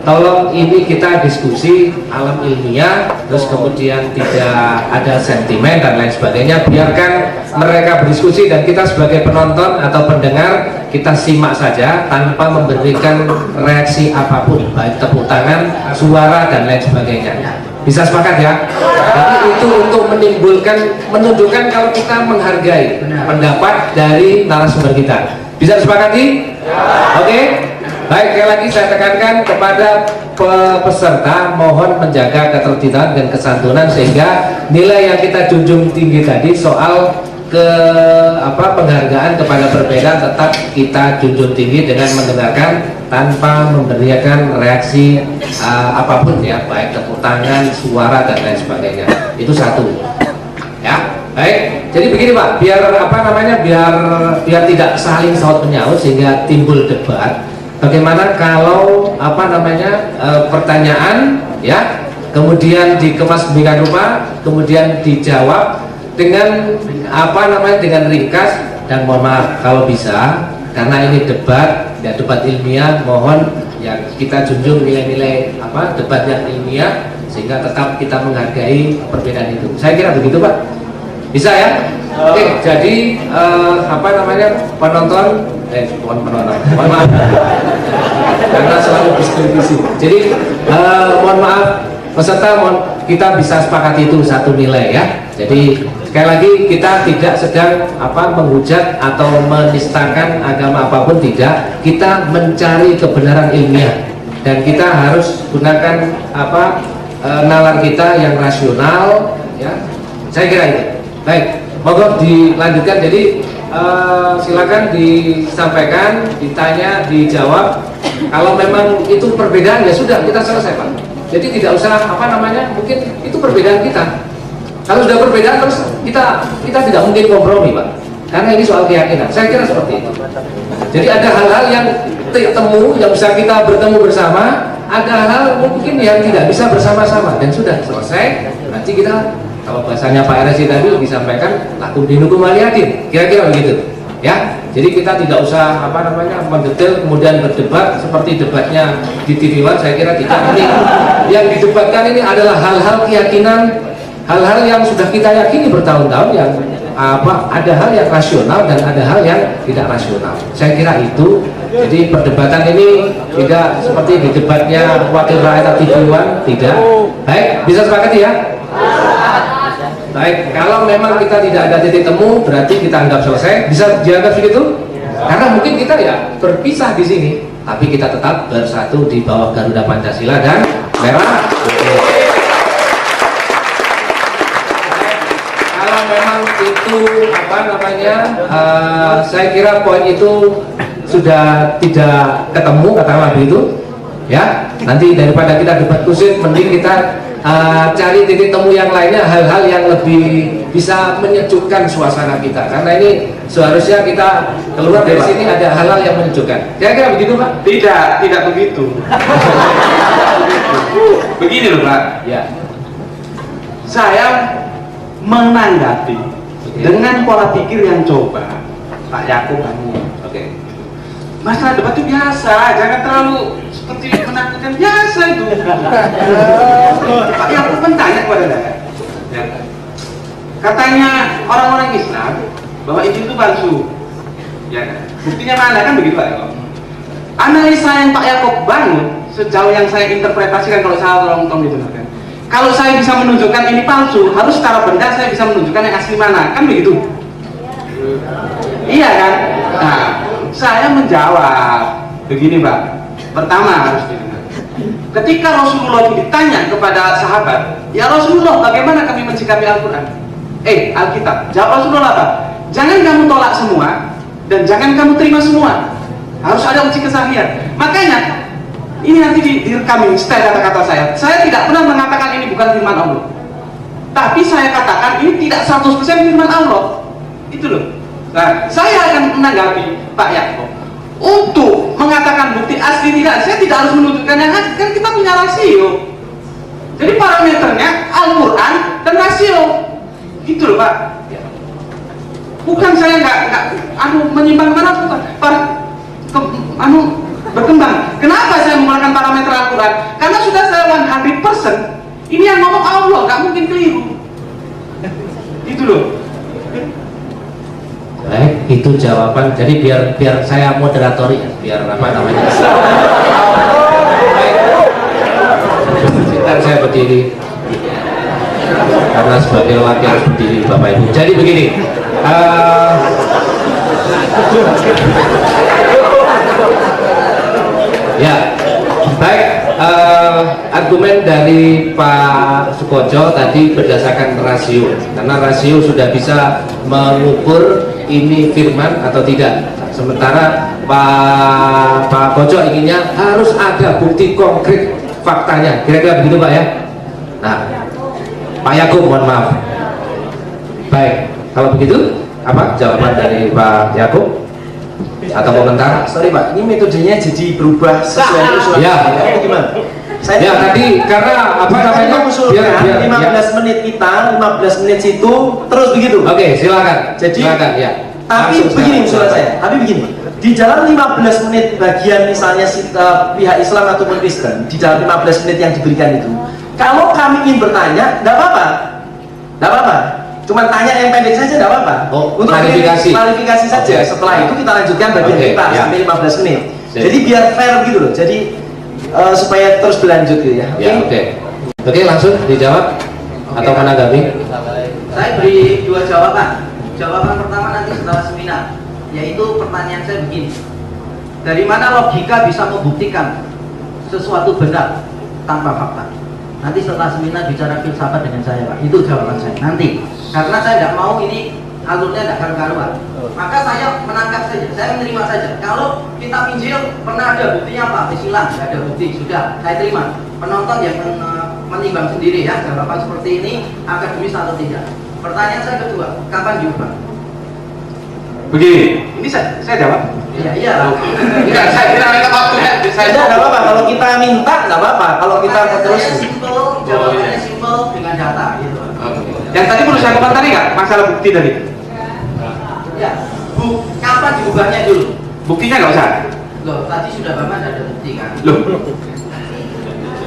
tolong ini kita diskusi alam ilmiah, terus kemudian tidak ada sentimen dan lain sebagainya. Biarkan mereka berdiskusi dan kita sebagai penonton atau pendengar kita simak saja tanpa memberikan reaksi apapun, baik tepuk tangan, suara dan lain sebagainya. Bisa sepakat ya? Tapi itu untuk menunjukkan kalau kita menghargai pendapat dari narasumber kita. Bisa disepakati? Oke? Baik, sekali lagi saya tekankan kepada peserta, mohon menjaga ketertiban dan kesantunan sehingga nilai yang kita junjung tinggi tadi soal penghargaan kepada perbedaan tetap kita junjung tinggi dengan mendengarkan tanpa memberikan reaksi apapun ya, baik tepuk tangan, suara dan lain sebagainya. Itu satu. Ya, baik. Jadi begini Pak, biar biar tidak saling saut menyaut sehingga timbul debat. Bagaimana kalau pertanyaan ya, kemudian dikemas sedemikian rupa, kemudian dijawab dengan dengan ringkas dan mohon maaf kalau bisa karena ini debat ya, debat ilmiah, mohon ya kita junjung nilai-nilai debat yang ilmiah sehingga tetap kita menghargai perbedaan itu. Saya kira begitu Pak. Bisa ya? Oke, jadi penonton mohon maaf karena selalu diskusi. Jadi mohon maaf peserta, kita bisa sepakati itu satu nilai ya. Jadi sekali lagi kita tidak sedang menghujat atau menistakan agama apapun, tidak. Kita mencari kebenaran ilmiah dan kita harus gunakan nalar kita yang rasional ya. Saya kira itu. Baik, monggo dilanjutkan. Jadi silakan disampaikan, ditanya, dijawab. Kalau memang itu perbedaan ya sudah kita selesai Pak. Jadi tidak usah mungkin itu perbedaan kita. Kalau sudah perbedaan terus kita tidak mungkin kompromi Pak. Karena ini soal keyakinan. Saya kira seperti itu. Jadi ada hal-hal yang yang bisa kita bertemu bersama, ada hal mungkin yang tidak bisa bersama-sama dan sudah selesai. Nanti kita kalau bahasanya Pak RSI tadi disampaikan lakum dinukum waliyadin, kira-kira begitu ya. Jadi kita tidak usah mendetail kemudian berdebat seperti debatnya di TV One. Saya kira tidak. Ini yang didebatkan ini adalah hal-hal keyakinan, hal-hal yang sudah kita yakini bertahun-tahun, yang ada hal yang rasional dan ada hal yang tidak rasional. Saya kira itu. Jadi perdebatan ini tidak seperti di debatnya wakil rakyat TV One, tidak. Baik, bisa sepakati ya. Baik, kalau memang kita tidak ada titik temu, berarti kita anggap selesai. Bisa dianggap begitu? Karena mungkin kita ya berpisah di sini, tapi kita tetap bersatu di bawah Garuda Pancasila dan merah putih. Kalau memang itu saya kira poin itu sudah tidak ketemu, katakanlah begitu. Ya, nanti daripada kita debat kusir, mending kita cari titik temu yang lainnya, hal-hal yang lebih bisa menyejukkan suasana kita. Karena ini seharusnya kita keluar dari sini ada hal-hal yang menyejukkan. Kira-kira begitu Pak? Tidak begitu. Begini loh Pak. Ya. Saya menanggapi dengan pola pikir yang coba Pak Yakub bangun. Oke. Masalah debat itu biasa, jangan terlalu seperti menakutkan, biasa itu. Pak Yakub kan tanya kepada saya, ya. Katanya orang-orang Islam bahwa Injil itu palsu, ya kan? Buktinya mana kan begitu Pak Yakub? Analisa yang Pak Yakub bangun sejauh yang saya interpretasikan, kalau saya tolong dijelaskan. Kalau saya bisa menunjukkan ini palsu, harus secara benda saya bisa menunjukkan yang asli mana, kan begitu? Iya kan? Nah, saya menjawab begini Pak. Pertama harus didengar. Ketika Rasulullah ditanya kepada sahabat, ya Rasulullah, bagaimana kami mensikapi Al-Quran? Alkitab. Jawab Rasulullah apa? Jangan kamu tolak semua dan jangan kamu terima semua. Harus ada uji kesahihan. Makanya ini nanti direkam ini setel kata-kata saya. Saya tidak pernah mengatakan ini bukan firman Allah. Tapi saya katakan ini tidak 100% firman Allah. Itu loh. Nah, saya akan menanggapi Pak Yakob untuk mengatakan bukti asli tidak. Saya tidak harus menunjukkan yang asli, kan kita punya rasio. Jadi parameternya Al-Quran dan rasio. Gitu loh Pak. Bukan saya nggak menyimpang mana bukan. Berkembang. Kenapa saya menggunakan parameter Al-Quran? Karena sudah saya 100%. Ini yang ngomong Allah, nggak mungkin keliru. Itu loh. Baik, itu jawaban. Jadi biar saya moderatori, biar apa namanya. Baik. Saya berdiri. Karena sebagai laki harus berdiri Bapak Ibu. Jadi begini. Ya, baik. Argumen dari Pak Sukojo tadi berdasarkan rasio, karena rasio sudah bisa mengukur ini firman atau tidak. Sementara Pak Kojo inginnya harus ada bukti konkret faktanya. Kira-kira begitu Pak ya. Nah, Pak Yakub, mohon maaf. Baik, kalau begitu apa jawaban dari Pak Yakub? Atau komentar? Sorry Pak, ini metodenya jadi berubah sesuai usulan. Ya. Gimana? Saya Ya tadi karena apa namanya? mengusulkan 15 menit kita, 15 menit situ, terus begitu. Oke, silakan. Jadi, silakan ya. Tapi Langsung begini silakan. usulan saya. Tapi begini, di dalam 15 menit bagian misalnya pihak Islam ataupun Kristen, di dalam 15 menit yang diberikan itu, kalau kami ingin bertanya, tidak apa-apa, tidak apa-apa. Cuma tanya yang pendek saja, tidak apa-apa. Oh, untuk klarifikasi. klarifikasi saja. Oke. Setelah itu kita lanjutkan bagian Oke, kita ya. sampai 15 menit. Sip. Jadi biar fair gitu loh. Jadi supaya terus berlanjut gitu ya. Ya, oke. Oke, langsung dijawab atau menanggapi? Saya beri dua jawaban. Jawaban pertama nanti setelah seminar, yaitu pertanyaan saya begini: dari mana logika bisa membuktikan sesuatu benar tanpa fakta? Nanti setelah seminar bicara filsafat dengan saya Pak. Itu jawaban saya nanti. Karena saya tidak mau ini alurnya tidak karu-karuan. Maka saya menangkap saja, saya menerima saja. Kalau kitab Injil pernah ada buktinya Pak, silang, tidak ada bukti, sudah saya terima. Penonton yang menimbang sendiri ya, jawaban seperti ini akademis atau tidak. Pertanyaan saya kedua, kapan diubah? Begini, ini saya jawab. Iya. Enggak, saya kira mereka waktunya. Saya tidak apa-apa. Kalau kita minta tidak apa-apa. Kalau kita terus simpel, jawabannya simpel dengan data gitu. Yang tadi perlu saya komentari nggak masalah bukti tadi? Ya, kapan diubahnya dulu? Buktinya nggak usah. Loh, tadi sudah Bapak ada bukti kan? Loh,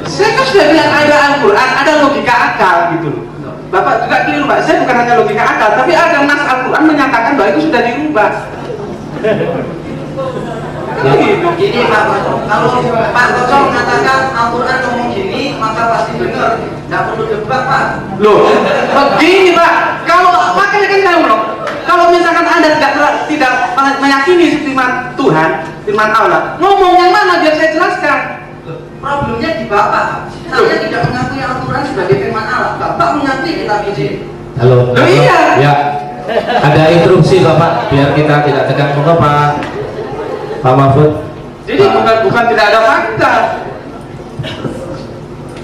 saya kan sudah bilang ada Al-Quran, ada logika akal gitu loh. Bapak juga keliru Pak, saya bukan hanya logika akal, tapi ada nas Al-Quran menyatakan bahwa itu sudah dirubah. Ini Pak Koco, kalau Pak Koco mengatakan Al-Quran ngomong gini, maka pasti benar. Nggak perlu debat Pak. Loh, begini Pak, kalau makanya kan saya bilang, kalau misalkan Anda tidak meyakini firman Tuhan, firman Allah, ngomong yang mana biar saya jelaskan. Problemnya di Bapak. Saya tidak mengakui Al-Quran sebagai firman Allah. Bapak mengakui kitab Injil. Halo. Loh, iya. Ya. Ada interupsi Bapak, biar kita tidak tegang. Monggo Pak Mahfud. Jadi bukan tidak ada fakta.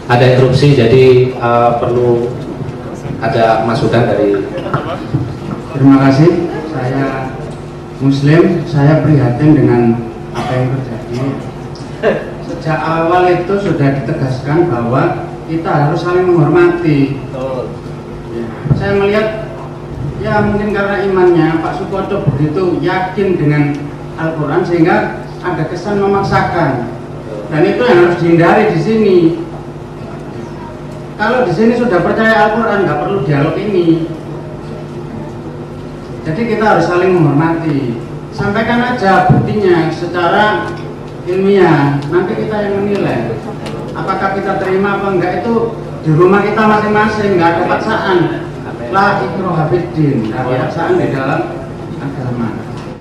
Ada interupsi, jadi perlu ada masukan dari. Terima kasih. Saya Muslim, saya prihatin dengan apa yang terjadi. Sejak awal itu sudah ditegaskan bahwa kita harus saling menghormati. Ya, saya melihat ya mungkin karena imannya Pak Sukoto begitu yakin dengan Al-Quran sehingga ada kesan memaksakan. Dan itu yang harus dihindari di sini. Kalau di sini sudah percaya Al-Quran, nggak perlu dialog ini. Jadi kita harus saling menghormati. Sampaikan aja buktinya secara ilmiah. Nanti kita yang menilai. Apakah kita terima apa enggak itu di rumah kita masing-masing. Nggak ada paksaan. La ikroha fiddin. Nggak ada paksaan di dalam agama.